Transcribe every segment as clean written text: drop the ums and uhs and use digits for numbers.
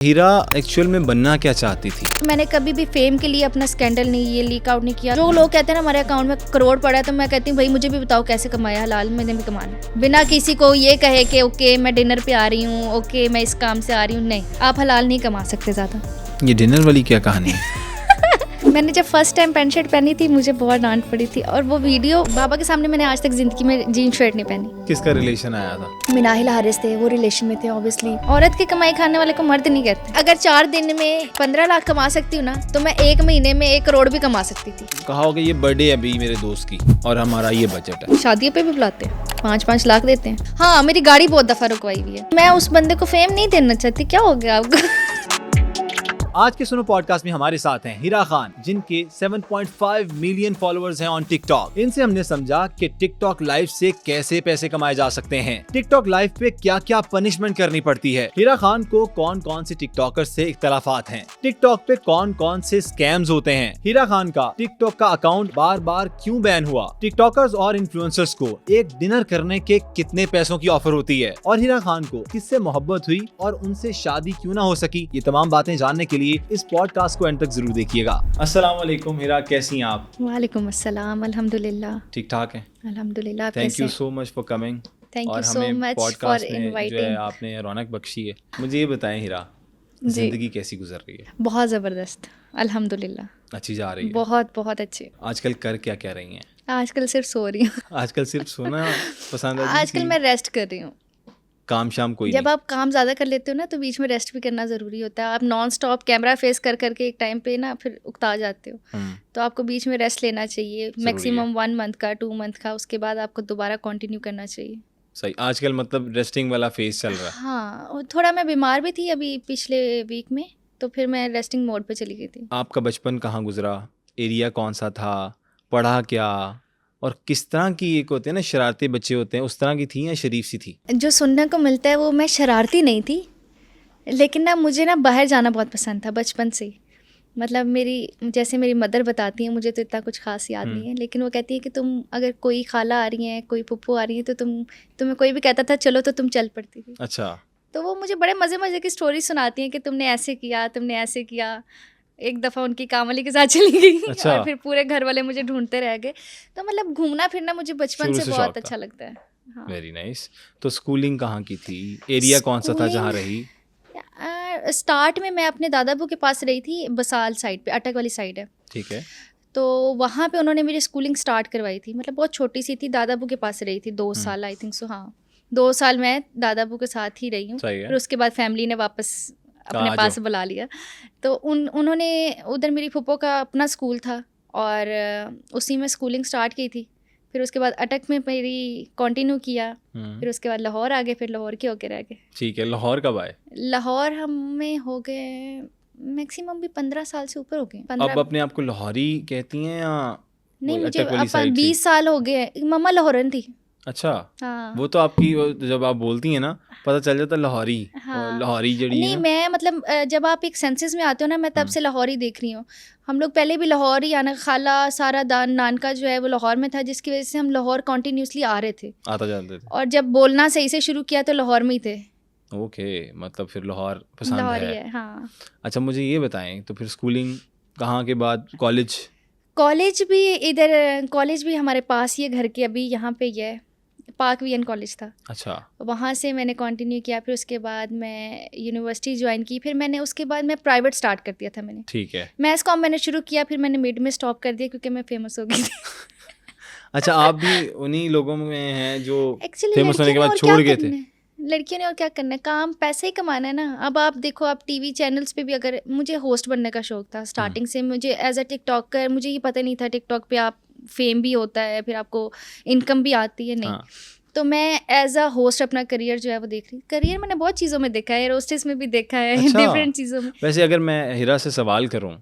हीरा actual में बनना क्या चाहती थी? मैंने कभी भी फेम के लिए अपना स्कैंडल नहीं, ये लीक आउट नहीं किया। जो लोग कहते हैं ना हमारे अकाउंट में करोड़ पड़ा है, तो मैं कहती हूँ भाई मुझे भी बताओ कैसे कमाया, हलाल मैंने भी कमाना, बिना किसी को ये कहे कि ओके मैं डिनर पे आ रही हूँ, ओके मैं इस काम से आ रही हूँ। नहीं, आप हलाल नहीं कमा सकते ज़्यादा। ये डिनर वाली क्या कहानी है? मैंने जब फर्स्ट टाइम पैंट शर्ट पहनी थी मुझे बहुत डांट पड़ी थी, और वो वीडियो बाबा के सामने मैंने आज तक जिंदगी में जीन शर्ट नहीं पहनी। किसका रिलेशन आया था? मिनाहिल हारिस थे, वो रिलेशन में थे। ऑब्वियसली औरत की कमाई खाने वाले को मर्द नहीं कहते। अगर 4 दिन में 15 लाख कमा सकती हूँ ना, तो मैं 1 महीने में 1 करोड़ भी कमा सकती थी। कहा होगा ये बर्थडे है अभी मेरे दोस्त की और हमारा ये बजट है। शादियों पे भी बुलाते हैं, 5-5 लाख देते हैं। हाँ, मेरी गाड़ी बहुत दफा रुकवाई हुई है। मैं उस बंदे को फेम नहीं देना चाहती। क्या हो गया आपको? आज के सुनो पॉडकास्ट में हमारे साथ हैं हिरा खान, जिनके 7.5 मिलियन फॉलोअर्स हैं ऑन टिकटॉक। इनसे हमने समझा कि टिकटॉक लाइव से कैसे पैसे कमाए जा सकते हैं, टिकटॉक लाइव पे क्या क्या पनिशमेंट करनी पड़ती है, हिरा खान को कौन कौन से टिकटॉकर से इख्तलाफात हैं, टिकटॉक पे कौन कौन से स्कैम्स होते हैं, हिरा खान का टिकटॉक का अकाउंट बार बार क्यों बैन हुआ, टिकटॉकर्स और इन्फ्लुएंसर्स को एक डिनर करने के कितने पैसों की ऑफर होती है, और हिरा खान को किससे मोहब्बत हुई और उनसे शादी क्यों ना हो सकी। ये तमाम बातें जानने के लिए इस पॉडकास्ट को एंड तक जरूर देखिएगा। अस्सलाम वालेकुम हिरा, कैसी हैं आप? वालेकुम अस्सलाम, अल्हम्दुलिल्लाह। ठीक ठाक हैं, अल्हम्दुलिल्लाह। Thank you so much for coming. Thank you और सो हमें मच फॉर पॉडकास्ट में जो है इनवाइटिंग। आपने रौनक बख्शी है। मुझे ये बताएं हिरा, जी। जिंदगी कैसी गुजर रही है? बहुत ज़बरदस्त, अल्हम्दुलिल्लाह। अच्छी जा रही है? बहुत बहुत अच्छी। आजकल कर क्या क्या रही हैं? आजकल सिर्फ सो रही हूँ। आजकल सिर्फ सोना पसंद है? आजकल मैं रेस्ट कर रही हूँ। काम शाम कोई जब नहीं? आप काम ज़्यादा कर लेते हो ना, तो बीच में रेस्ट भी करना ज़रूरी होता है। आप नॉन स्टॉप कैमरा फेस कर करके एक टाइम पे ना फिर उकता जाते हो, तो आपको बीच में रेस्ट लेना चाहिए। मैक्सिमम 1 मंथ का, 2 मंथ का, उसके बाद आपको दोबारा कंटिन्यू करना चाहिए। सही, आजकल मतलब रेस्टिंग वाला फेज चल रहा है। हाँ, और थोड़ा मैं बीमार भी थी अभी पिछले वीक में, तो फिर मैं रेस्टिंग मोड पे चली गई थी। आपका बचपन कहाँ गुजरा, एरिया कौन सा था, पढ़ा क्या, और किस तरह की, एक होते हैं ना शरारती बच्चे होते हैं, उस तरह की थी या शरीफ सी थी? जो सुनने को मिलता है वो मैं शरारती नहीं थी, लेकिन ना मुझे ना बाहर जाना बहुत पसंद था बचपन से ही। मतलब जैसे मेरी मदर बताती हैं, मुझे तो इतना कुछ खास याद नहीं है, लेकिन वो कहती है कि तुम अगर कोई खाला आ रही हैं, कोई पुप्पू आ रही है, तो तुम्हें कोई भी कहता था चलो तो तुम चल पड़ती थी। अच्छा। तो वो मुझे बड़े मज़े मज़े की स्टोरी सुनाती हैं कि तुमने ऐसे किया, तुमने ऐसे किया। एक दफ़ा उनकी कामवाली के साथ चली गई। अच्छा। और फिर पूरे घर वाले मुझे ढूंढते रह गए। तो मतलब घूमना फिरना मुझे बचपन शुरू से से बहुत शौक था। अच्छा लगता है। हाँ। Very nice. तो स्कूलिंग कहाँ की थी, एरिया कौन सा था जहाँ रही? स्टार्ट में मैं अपने दादाबू के पास रही थी, बसाल साइड पे, अटक वाली साइड है। ठीक है। तो वहाँ पे उन्होंने मेरी स्कूलिंग स्टार्ट करवाई थी। मतलब बहुत छोटी सी थी, दादाबू के पास रही थी 2 साल, आई थिंक सो। हाँ, 2 साल मैं दादाबू के साथ ही रही हूँ। सही है। फिर उसके बाद फैमिली ने वापस अपने आ पास जाओ। बुला लिया। तो उन्होंने उधर मेरी फूफो का अपना स्कूल था, और उसी में स्कूलिंग स्टार्ट की थी। फिर उसके बाद अटक में मेरी कंटिन्यू किया। फिर उसके बाद लाहौर आ गए, फिर लाहौर के होके रह गए। ठीक है। लाहौर कब आए? लाहौर हमें हो गए मैक्सिमम भी 15 साल से ऊपर हो गए। 15 अब अपने आप को लाहौरी कहती हैं या नहीं, वही मुझे अटक वाली अब साइड से? 20 साल हो गए। मम्मा लाहौरन थी। अच्छा। हाँ। वो तो आपकी जब आप बोलती हैं ना पता चल जाता है लाहौरी। हाँ। और लाहौरी जड़ी नहीं, है ना। मैं मतलब जब आप एक सेंसस में आते हो ना, मैं तब से लाहौरी देख रही हूँ। हम लोग पहले भी लाहौर ही आना, खाला सारा नानका जो है वो लाहौर में था, जिसकी वजह से हम लाहौर कॉन्टीन्यूसली आ रहे थे। आता जाते थे। और जब बोलना सही से शुरू किया तो लाहौर में ही थे। ओके, मतलब फिर लाहौर पसंद लाहौरी है। है, हाँ। अच्छा, मुझे ये बताएं तो फिर स्कूलिंग कहाँ के बाद कॉलेज? कॉलेज भी इधर, कॉलेज भी हमारे पास ही है घर के, अभी यहाँ पे ही है। पार्क वीएन कॉलेज था। अच्छा। वहाँ से मैंने कंटिन्यू किया। फिर उसके बाद मैं यूनिवर्सिटी ज्वाइन की। फिर मैंने उसके बाद मैं प्राइवेट स्टार्ट कर दिया था। मैंने ठीक है। मैथ्स कॉम मैंने शुरू किया, फिर मैंने मिड में स्टॉप कर दिया क्योंकि मैं फेमस हो गई थी। अच्छा, आप भी उन्हीं लोगों में हैं जो एक्चुअली फेमस होने के बाद छोड़ गए थे? लड़कियों ने और क्या करना है, काम पैसे ही कमाना है ना। अब आप देखो, आप टीवी चैनल्स पे भी, अगर मुझे होस्ट बनने का शौक था स्टार्टिंग से, मुझे एज अ टिकटॉकर, मुझे ये पता नहीं था टिकटॉक पे आप फेम भी होता है, फिर आपको इनकम भी आती है, नहीं। हाँ। तो मैं एज अ होस्ट अपना करियर जो है वो देख रही। करियर मैंने बहुत चीज़ों में देखा है, रोस्टेस में भी देखा है। अच्छा। डिफरेंट चीज़ों में। वैसे अगर मैं हीरा से सवाल करूं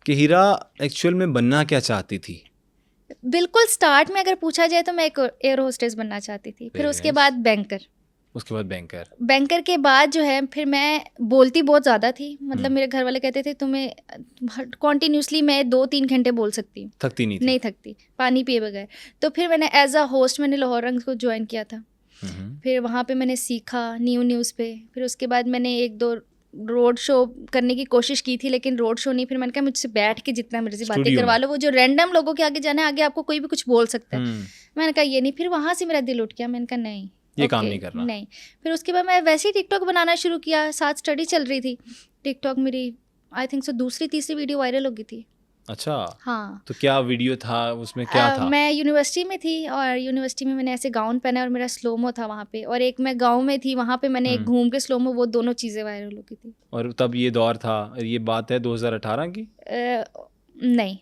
कि हीरा एक्चुअल में बनना क्या चाहती थी? बिल्कुल स्टार्ट में अगर पूछा जाए तो मैं एक एयर होस्टेस बनना चाहती थी। फिर Very उसके nice. बाद बैंकर। उसके बाद बैंकर। बैंकर के बाद जो है फिर मैं बोलती बहुत ज़्यादा थी। मतलब मेरे घर वाले कहते थे तुम्हें कॉन्टीन्यूसली मैं 2-3 घंटे बोल सकती हूँ, थकती नहीं थी? नहीं थकती, पानी पिए बगैर। तो फिर मैंने एज अ होस्ट मैंने लाहौर रंग को ज्वाइन किया था। फिर वहाँ पे मैंने सीखा न्यूज़ पे। फिर उसके बाद मैंने 1-2 रोड शो करने की कोशिश की थी, लेकिन रोड शो नहीं। फिर मैंने कहा मुझसे बैठ के जितना मर्जी बातें स्टूडियो करवा में। लो, वो जो रैंडम लोगों के आगे जाना है, आगे आपको कोई भी कुछ बोल सकता है। हम्म, मैंने कहा ये नहीं। फिर वहाँ से मेरा दिल उठ गया, मैंने कहा नहीं ये काम ओके, नहीं करना। नहीं। फिर उसके बाद मैं वैसे ही टिकटॉक बनाना शुरू किया, साथ स्टडी चल रही थी। टिकटॉक मेरी आई थिंक सो दूसरी तीसरी वीडियो वायरल हो गई थी। अच्छा, हाँ। तो क्या वीडियो था उसमें, क्या था? मैं यूनिवर्सिटी में थी और यूनिवर्सिटी में मैंने ऐसे गाउन पहना और मेरा स्लोमो था वहाँ पे, और एक मैं गाँव में थी वहाँ पे मैंने एक घूम के स्लोमो, वो दोनों चीज़ें वायरल हो गई थी। और तब ये दौर था, ये बात है 2018 की? नहीं,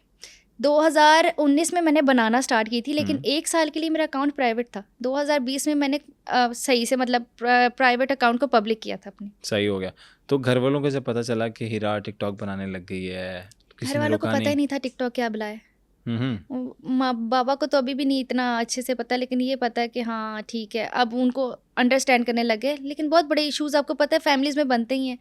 2019 में मैंने बनाना स्टार्ट की थी, लेकिन एक साल के लिए मेरा अकाउंट प्राइवेट था। 2020 में मैंने सही से मतलब प्राइवेट अकाउंट को पब्लिक किया था अपने। सही हो गया। तो घर वालों को जब पता चला कि हीरा टिकटॉक बनाने लग गई है, किसी घर ने वालों को रोका पता ही नहीं था टिकटॉक क्या बुला है। हम्म, बाबा को तो अभी भी नहीं इतना अच्छे से पता, लेकिन ये पता है कि हाँ ठीक है, अब उनको अंडरस्टैंड करने लगे। लेकिन बहुत बड़े इश्यूज आपको पता है फैमिलीज में बनते ही हैं,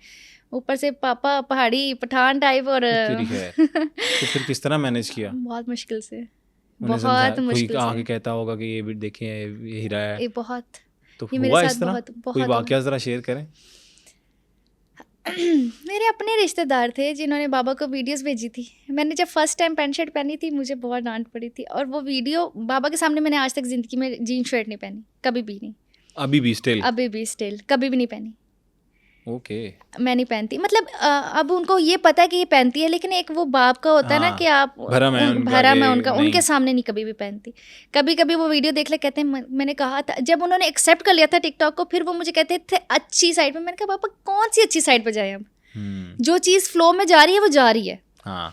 ऊपर से पापा पहाड़ी पठान टाइप और तेरी है। तो फिर किस तरह मैनेज किया? बहुत मुश्किल से, उन्हें समझा, बहुत कोई मुश्किल आगे से। कहता होगा कि ये भी देखें, ये हीरा है, ये बहुत, तो ये मेरे हुआ साथ इस तरह? बहुत कोई बहुत हुआ। वाकया जरा शेयर करें। मेरे अपने रिश्तेदार थे जिन्होंने बाबा को वीडियोस भेजी थी। मैंने जब फर्स्ट टाइम पैंट शर्ट पहनी थी, मुझे बहुत डांट पड़ी थी, और वो वीडियो बाबा के सामने मैंने आज तक ज़िंदगी में जीन शर्ट नहीं पहनी, कभी भी नहीं। अभी भी स्टिल? अभी भी स्टिल कभी भी नहीं पहनी। ओके। मैं नहीं पहनती, मतलब अब उनको ये पता है कि ये पहनती है, लेकिन एक वो बाप का होता है ना हाँ, कि आप भरम है उनके भरम है आगे, उनका, नहीं। उनके सामने नहीं कभी भी पहनती। कभी कभी वो वीडियो देख ले कहते हैं मैंने कहा था जब उन्होंने एक्सेप्ट कर लिया था टिकटॉक को, फिर वो मुझे कहते थे अच्छी साइड पे। मैंने कहा पापा कौन सी अच्छी साइड पे जाए हम, जो चीज़ फ्लो में जा रही है वो जा रही है। हाँ।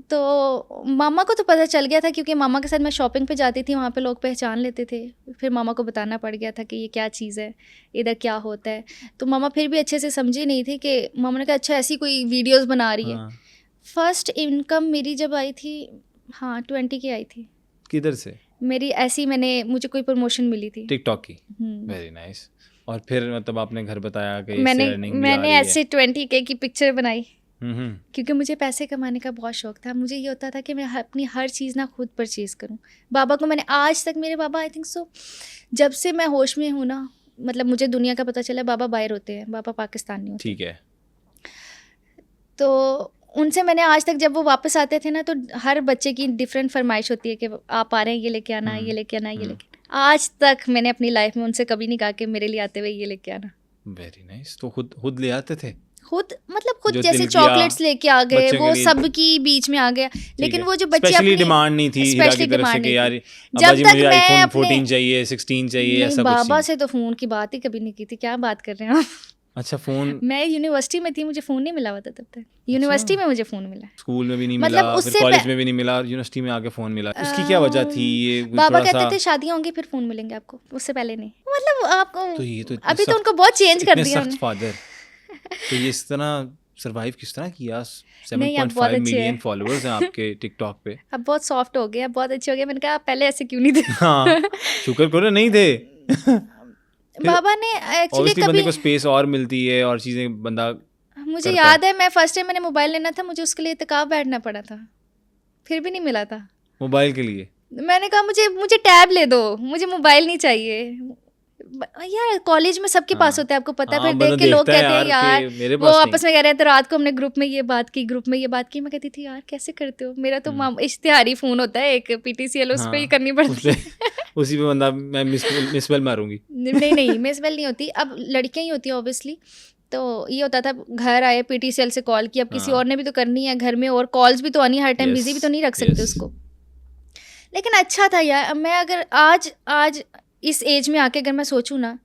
तो मामा को तो पता चल गया था, क्योंकि मामा के साथ मैं शॉपिंग पे जाती थी, वहाँ पे लोग पहचान लेते थे। फिर मामा को बताना पड़ गया था कि ये क्या चीज़ है, इधर क्या होता है। तो मामा फिर भी अच्छे से समझी नहीं थी कि मामा ने कहा अच्छा ऐसी कोई वीडियोस बना रही है। हाँ। फर्स्ट इनकम मेरी जब आई थी, हाँ 20 की आई थी। किधर से? मेरी ऐसी मुझे कोई प्रमोशन मिली थी टिकटॉक की? Very nice. और फिर मतलब आपने घर बताया कि मैंने ऐसे 20K की पिक्चर बनाई, हम्म, क्योंकि मुझे पैसे कमाने का बहुत शौक था। मुझे ये होता था कि मैं अपनी हर चीज़ ना खुद परचेज़ करूं। बाबा को मैंने आज तक, मेरे बाबा आई थिंक सो जब से मैं होश में हूँ ना, मतलब मुझे दुनिया का पता चला, बाबा बाहर होते हैं, बाबा पाकिस्तान नहीं होते। ठीक है। तो उनसे मैंने आज तक, जब वो वापस आते थे ना, तो हर बच्चे की डिफरेंट फरमाइश होती है कि आप आ रहे हैं, ये लेके आना, ये लेके आना, ये लेके आना। आज तक मैंने अपनी लाइफ में उनसे कभी नहीं कहा कि मेरे लिए आते हुए ये लेके आना। Very nice. तो खुद ले आते थे? खुद मतलब खुद, जो जैसे दिल किया, चॉकलेट्स लेके आ गए, बच्चों के वो लिए। सबकी बीच में आ गया। लेकिन है। वो जो बच्चे स्पेशली अपनी डिमांड नहीं थी हीरा की स्पेशली तरफ से डिमांड कि नहीं यार थी। अब्बा जब जी तक मुझे मैं आईफोन अपने 14 चाहिए, 16 चाहिए, नहीं, ऐसा कुछ बाबा नहीं। से तो फ़ोन की बात ही कभी नहीं की थी। क्या बात कर रहे हैं आप? अच्छा, फोन? मैं यूनिवर्सिटी में थी, मुझे फ़ोन नहीं मिला हुआ था तब तक। यूनिवर्सिटी में मुझे फ़ोन मिला। स्कूल में भी नहीं मतलब मिला, फिर उससे कॉलेज में भी नहीं मिला, यूनिवर्सिटी में आके फोन मिला। उसकी क्या वजह थी? ये बाबा थोड़ा कहते सा थे शादियाँ होंगी फिर फ़ोन मिलेंगे आपको, उससे पहले नहीं। मतलब आपको तो ये तो इतने अभी तो सख्त- उनको बहुत चेंज कर इतने दिया सख्त उन्होंने। फादर, तो ये इस तरह सरवाइव किस तरह किया? नहीं, आप बहुत 7.5 अच्छे मिलियन हैं। फॉलोअर्स हैं आपके टिकटॉक पे। अब बहुत सॉफ्ट हो गए, अब बहुत अच्छे हो गए। मैंने कहा आप पहले ऐसे क्यों नहीं थे? हाँ, शुक्र करो नहीं थे। बाबा ने एक्चुअली ऑब्वियसली बंदे कभी, को स्पेस और मिलती है और चीजें बंदा मुझे करता याद है मैं फर्स्ट टाइम मैंने मोबाइल लेना था, मुझे उसके लिए इत्तेकाफ बैठना पड़ा था, फिर भी नहीं मिला था मोबाइल के लिए। मैंने कहा मुझे टैब ले दो, मुझे मोबाइल नहीं चाहिए। यार कॉलेज में सबके पास होता है, आपको पता है। हाँ, फिर बंदा देख के लोग देखता है कहते हैं यार यार कि मेरे वो पास आपस में कह रहे थे रात को हमने ग्रुप में ये बात की, ग्रुप में ये बात की। मैं कहती थी यार कैसे करते हो, मेरा तो इश्तिहारी फ़ोन होता है एक PTCL, उस पर ही करनी पड़ती है। उसी पे बंदा मैं मिसबेल मारूंगी। नहीं मिसबेल नहीं होती, अब लड़कियां ही होती है ऑब्वियसली। तो ये होता था घर आए PTCL से कॉल की, अब किसी और ने भी तो करनी है घर में, और कॉल्स भी तो आनी है हर टाइम, बिजी भी तो नहीं रख सकते उसको। लेकिन अच्छा था यार। मैं अगर आज इस एज में आके अगर मैं सोचूं ना,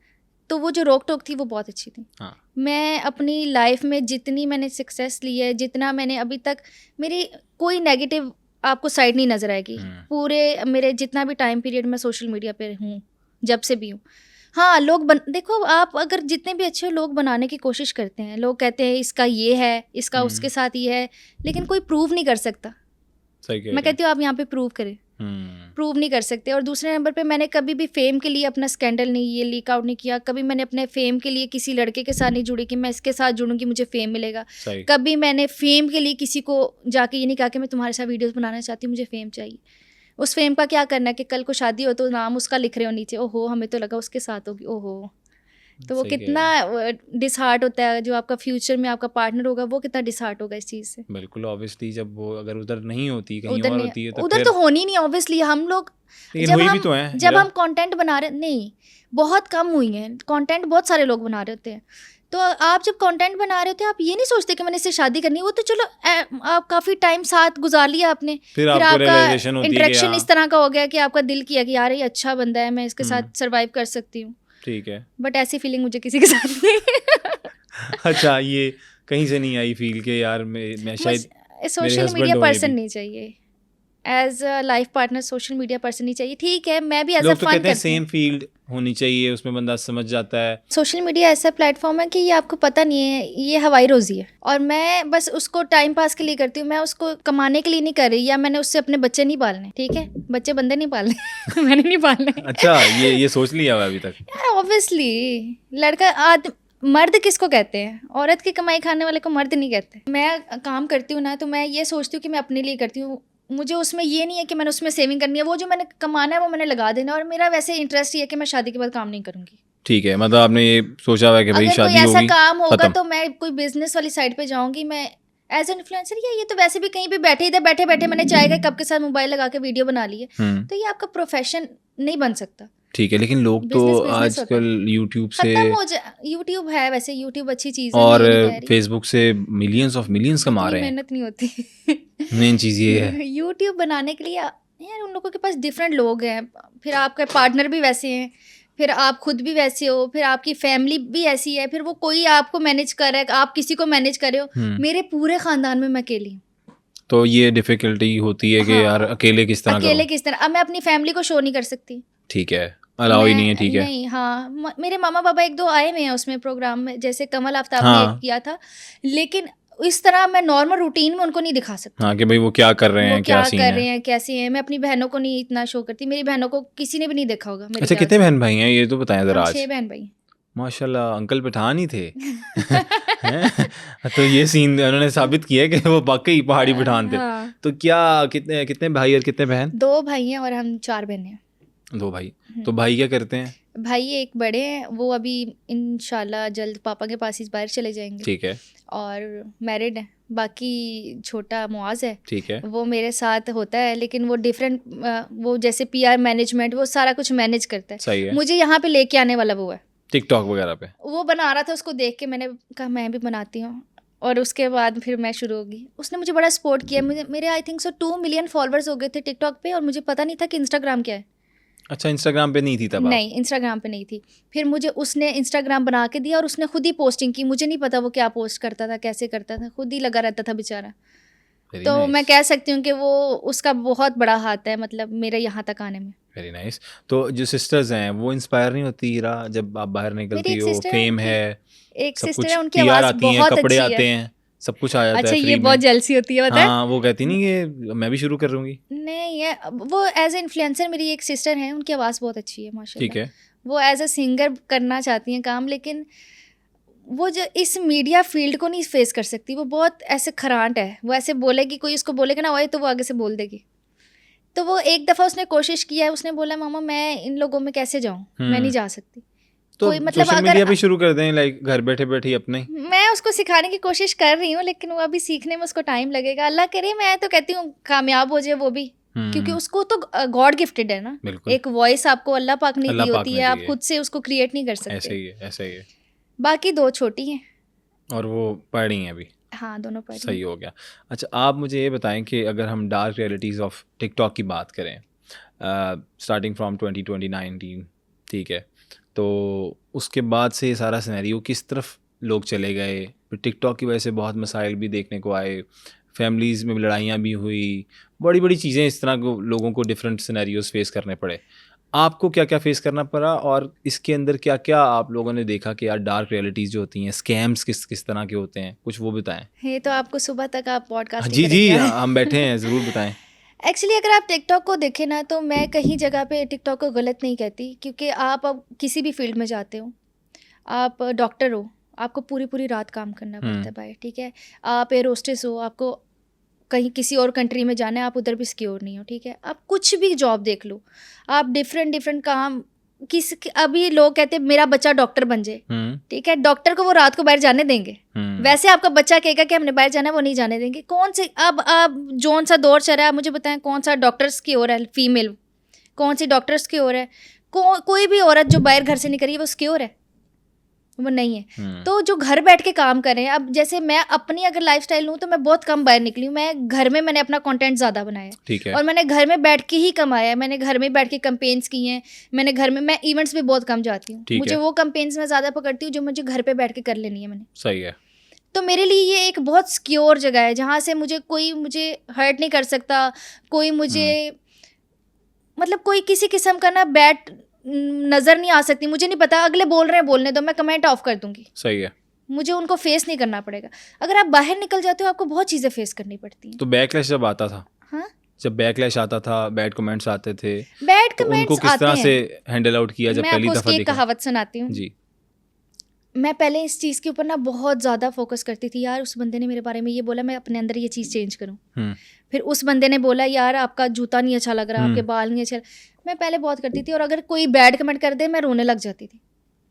तो वो जो रोक टोक थी वो बहुत अच्छी थी। हाँ। मैं अपनी लाइफ में जितनी मैंने सक्सेस ली है, जितना मैंने अभी तक, मेरी कोई नेगेटिव आपको साइड नहीं नज़र आएगी। पूरे मेरे जितना भी टाइम पीरियड मैं सोशल मीडिया पे हूँ, जब से भी हूँ। हाँ, लोग देखो आप अगर जितने भी अच्छे लोग बनाने की कोशिश करते हैं, लोग कहते हैं इसका ये है, इसका उसके साथ ये है, लेकिन कोई प्रूव नहीं कर सकता। मैं कहती हूँ आप यहाँ पे प्रूव करें, प्रूव नहीं कर सकते। और दूसरे नंबर पे मैंने कभी भी फेम के लिए अपना स्कैंडल नहीं, ये लीक आउट नहीं किया। कभी मैंने अपने फेम के लिए किसी लड़के के साथ नहीं जुड़ी कि मैं इसके साथ जुड़ूंगी मुझे फेम मिलेगा। कभी मैंने फेम के लिए किसी को जाके ये नहीं कहा कि मैं तुम्हारे साथ वीडियोस बनाना चाहती हूँ, मुझे फेम चाहिए। उस फेम का क्या करना है कि कल को शादी हो तो नाम उसका लिख रहे हो नीचे, ओहो हमें तो लगा उसके साथ होगी, ओहो। तो वो सही कह कितना डिसहार्ट होता है, जो आपका फ्यूचर में आपका पार्टनर होगा वो कितना डिसहार्ट होगा इस चीज़ से। बिल्कुल, ऑब्वियसली जब वो अगर उधर नहीं होती, कहीं उधर और नहीं, होती है तो उधर फिर तो होनी नहीं ऑब्वियसली। हम लोग लेकिन जब हुई भी हम तो है जब हीरा। हम कंटेंट बना रहे, नहीं बहुत कम हुई हैं कंटेंट, बहुत सारे लोग बना रहे होते हैं। तो आप जब कंटेंट बना रहे होते हैं, आप ये नहीं सोचते कि मैंने इससे शादी करनी है। वो तो चलो आप काफ़ी टाइम साथ गुजार लिया आपने, फिर फिर आपको आपका रियलाइजेशन होती है कि इंटरेक्शन हाँ, इस तरह का हो गया कि आपका दिल किया कि यार ये अच्छा बंदा है, मैं इसके साथ सर्वाइव कर सकती हूँ। ठीक है। बट ऐसी फीलिंग मुझे किसी के साथ नहीं। अच्छा, ये कहीं से नहीं आई फील के यार मैं शायद मेरे सोशल हस्बैंड मीडिया होने पर्सन भी। नहीं चाहिए as a life partner, social media person नहीं चाहिए। ठीक है, मैं भी एज अ लोग तो फन कहते हैं करती हूँ। सेम फील्ड होनी चाहिए, उसमें बंदा समझ जाता है। सोशल मीडिया ऐसा प्लेटफॉर्म है कि ये आपको पता नहीं है, ये हवाई रोजी है, और मैं बस उसको टाइम पास के लिए करती हूँ। मैं उसको कमाने के लिए नहीं कर रही, या मैंने उससे अपने बच्चे नहीं पालने। ठीक है, बच्चे बंदे नहीं पालने मैंने नहीं पालने। अच्छा, ये सोच लिया हुआ अभी तक? यार ऑब्वियसली लड़का मर्द किसको कहते हैं? औरत की कमाई खाने वाले को मर्द नहीं कहते। मैं काम करती हूँ ना, तो मैं ये सोचती हूँ कि मैं अपने लिए करती हूँ। मुझे उसमें ये नहीं है कि मैंने उसमें सेविंग करनी है। वो जो मैंने कमाना है वो मैंने लगा देना, और मेरा वैसे इंटरेस्ट ये है कि मैं शादी के बाद काम नहीं करूँगी। ठीक है, मतलब आपने ये सोचा हुआ है कि भाई अगर कोई शादी ऐसा होगी काम होगा खत्म। तो मैं कोई बिजनेस वाली साइड पे जाऊंगी, मैं एज एन इन्फ्लुएंसर। या ये तो वैसे भी कहीं भी बैठे, इधर बैठे बैठे मैंने चाय का कप के साथ मोबाइल लगा के वीडियो बना ली है, तो ये आपका प्रोफेशन नहीं बन सकता। ठीक है, लेकिन लोग तो बिजनेस बिजनेस होता है, आजकल यूट्यूब से खत्म हो जाए। यूट्यूब है, वैसे यूट्यूब अच्छी चीज़ है, और मैं ये नहीं कह रही। फेसबुक से मिलियंस ऑफ मिलियंस कमा इतनी रहे हैं। मेहनत नहीं होती मेन चीज़ ये है। यूट्यूब बनाने के लिए यार उन लोगों के पास डिफरेंट लोग हैं, फिर आपके पार्टनर भी वैसे हैं, फिर आप खुद भी वैसे हो, फिर आपकी फैमिली भी ऐसी है, फिर वो कोई आपको मैनेज कर रहा है, आप किसी को मैनेज कर रहे हो। मेरे पूरे ख़ानदान में मैं अकेली हूँ। तो ये डिफिकल्टी होती है कि यार अकेले किस तरह अकेले करूं। किस तरह? अब मैं अपनी फैमिली को शो नहीं कर सकती। ठीक है, अलाउ ही नहीं है। ठीक है, नहीं, हाँ, मेरे मामा पापा एक दो आए हुए हैं उसमें प्रोग्राम में, जैसे कमल आफ्ताब ने एक हाँ किया था, लेकिन इस तरह मैं नॉर्मल रूटीन में उनको नहीं दिखा सकती। हाँ, कि भाई वो क्या कर रहे वो हैं, क्या सीन कर है। रहे हैं, कैसे हैं। मैं अपनी बहनों को नहीं इतना शो करती, मेरी बहनों को किसी ने भी नहीं देखा होगा मेरे अच्छा, ख्याल कितने से। बहन भाई हैं ये तो बताएं हम जरा आज। 6 बहन भाई। माशाल्लाह, अंकल पठान ही थे। हैं? तो ये सीन उन्होंने साबित किया कि वो वाकई पहाड़ी पठान थे। हाँ, तो क्या कितने कितने भाई और कितने बहन? 2 भाई हैं और हम 4 बहनें हैं। 2 भाई। तो भाई क्या करते हैं? भाई एक बड़े हैं, वो अभी इंशाल्लाह जल्द पापा के पास ही बाहर चले जाएंगे, ठीक है, और मैरिड है। बाकी छोटा मुआज है, ठीक है। वो मेरे साथ होता है, लेकिन वो डिफरेंट, वो जैसे पीआर मैनेजमेंट वो सारा कुछ मैनेज करता है। सही है। मुझे यहाँ पे लेके आने वाला वो है। टिकटॉक वगैरह पे वो बना रहा था, उसको देख के मैंने कहा मैं भी बनाती हूँ, और उसके बाद फिर मैं शुरू होगी। उसने मुझे बड़ा सपोर्ट किया। मेरे I think so 2 million followers हो गए थे टिकटॉक पे, और मुझे पता नहीं था कि इंस्टाग्राम क्या है। अच्छा, इंस्टाग्राम पे नहीं थी तब आप? नहीं, इंस्टाग्राम पे नहीं थी। फिर मुझे उसने इंस्टाग्राम बना के दिया, और उसने खुद ही पोस्टिंग की। मुझे नहीं पता वो क्या पोस्ट करता था, कैसे करता था, खुद ही लगा रहता था बेचारा। Very तो nice. मैं कह सकती हूँ कि वो उसका बहुत बड़ा हाथ है, मतलब मेरे यहाँ तक आने में। Very nice. तो जो सिस्टर्स हैं वो इंस्पायर नहीं होती हीरा, जब आप बाहर निकलती एक हो, सिस्टर है, फेम है, एक सब सिस्टर कुछ है, उनकी पीआर आवाज़ आती हैं, बहुत कपड़े अच्छी आते है। हैं, सब कुछ आ जाता अच्छा, है ये फ्री बहुत में। जेलसी होती है, पता है? हाँ, वो कहती नहीं कि मैं भी शुरू कर लूँगी। नहीं, ये वो एज ए इन्फ्लुएंसर, मेरी एक सिस्टर है, उनकी आवाज़ बहुत अच्छी है ठीक माशाल्लाह। है। वो एज अ सिंगर करना चाहती हैं काम, लेकिन वो जो इस मीडिया फील्ड को नहीं फेस कर सकती। वो बहुत ऐसे खरांट है, वो ऐसे बोलेगी, कोई उसको बोलेगा ना ओए, तो वो आगे से बोल देगी। तो वो एक दफ़ा उसने कोशिश किया है, उसने बोला मामा मैं इन लोगों में कैसे जाऊँ, मैं नहीं जा सकती। तो कोई मतलब सोशल अगर मीडिया भी शुरू कर दें, लाइक घर बैठे बैठे ही अपने। मैं उसको सिखाने की कोशिश कर रही हूँ, लेकिन वो अभी सीखने में उसको टाइम लगेगा। अल्लाह करे, मैं तो कहती हूँ कामयाब हो जाए वो भी, क्योंकि उसको तो गॉड गिफ्टेड है ना। बिल्कुल। एक वॉइस आपको अल्लाह पाक ने अल्लाह दी पाक होती ने है, दी आप है। खुद से उसको क्रिएट नहीं कर ऐसे सकते। ही है, ऐसे ही है। बाकी 2 छोटी हैं। और वो पढ़ी हैं अभी। हाँ, दोनों पढ़ी सही हैं। हो गया। अच्छा, आप मुझे ये बताएं कि अगर हम डार्क रियलिटीज़ ऑफ टिकटॉक की बात करें, स्टार्टिंग फ्रॉम 2019, ठीक है, तो उसके बाद से ये सारा सिनेरियो किस तरफ लोग चले गए, फिर टिकटॉक की वजह से बहुत मसाइल भी देखने को आए, फैमिलीज़ में लड़ाइयाँ भी हुई, बड़ी बड़ी चीज़ें इस तरह को लोगों को डिफरेंट सिनेरियोज फेस करने पड़े। आपको क्या क्या फेस करना पड़ा, और इसके अंदर क्या क्या आप लोगों ने देखा कि यार डार्क रियलिटीज़ जो होती हैं, स्कैम्स किस किस तरह के होते हैं, कुछ वो बताएं। ये तो आपको सुबह तक आप हाँ, पॉडकास्ट जी जी, हम बैठे हैं, ज़रूर बताएं। एक्चुअली अगर आप टिकटॉक को देखें ना, तो मैं कहीं जगह पे टिकटॉक को गलत नहीं कहती, क्योंकि आप अब किसी भी फील्ड में जाते हो, आप डॉक्टर हो, आपको पूरी पूरी रात काम करना पड़ता है भाई, ठीक है। आप एयर होस्टेस हो, आपको कहीं किसी और कंट्री में जाना है, आप उधर भी सिक्योर नहीं हो, ठीक है। आप कुछ भी जॉब देख लो, आप डिफरेंट डिफरेंट काम अभी लोग कहते हैं मेरा बच्चा डॉक्टर बन जाए, ठीक है, डॉक्टर को वो रात को बाहर जाने देंगे? वैसे आपका बच्चा कहेगा कि हमने बाहर जाना है, वो नहीं जाने देंगे। कौन से अब जोन सा दौर चल रहा है, आप मुझे बताएं कौन सा डॉक्टर्स की ओर है, फीमेल कौन सी डॉक्टर्स की ओर है? कोई भी औरत जो बाहर घर से निकली है वो सिक्योर है? वो नहीं है। तो जो घर बैठ के काम कर रहे हैं, अब जैसे मैं अपनी अगर लाइफस्टाइल लूँ तो मैं बहुत कम बाहर निकली हूँ। मैं घर में मैंने अपना कंटेंट ज़्यादा बनाया, ठीक है, और मैंने घर में बैठ के ही कमाया है। मैंने घर में बैठ के कैंपेन्स किए हैं, मैंने घर में, मैं इवेंट्स भी बहुत कम जाती हूँ, मुझे वो कैंपेन्स में ज़्यादा पकड़ती हूँ जो मुझे घर पे बैठ के कर लेनी है मैंने। सही है। तो मेरे लिए ये एक बहुत सिक्योर जगह है जहाँ से मुझे हर्ट नहीं कर सकता, कोई मुझे मतलब कोई किसी किस्म का ना बैड नजर नहीं आ सकती। मुझे नहीं पता अगले बोल रहे हैं, बोलने दो, मैं कमेंट ऑफ कर दूंगी। सही है। मुझे उनको फेस नहीं करना पड़ेगा। अगर आप बाहर निकल जाते हो आपको बहुत चीजें फेस करनी पड़ती हैं। तो बैकलैश जब आता था, हाँ, जब बैकलैश आता था, बैड कमेंट्स आते थे, बैड तो उनको कमेंट्स किस आते तरह हैं, से हैंडल आउट किया जब मैं पहली आपको दफा उसकी एक देखा? कहावत सुनाती हूँ जी। मैं पहले इस चीज़ के ऊपर ना बहुत ज़्यादा फोकस करती थी, यार उस बंदे ने मेरे बारे में ये बोला, मैं अपने अंदर ये चीज़ चेंज करूँ। फिर उस बंदे ने बोला यार आपका जूता नहीं अच्छा लग रहा, आपके बाल नहीं अच्छे, मैं पहले बहुत करती थी। और अगर कोई बैड कमेंट कर दे मैं रोने लग जाती थी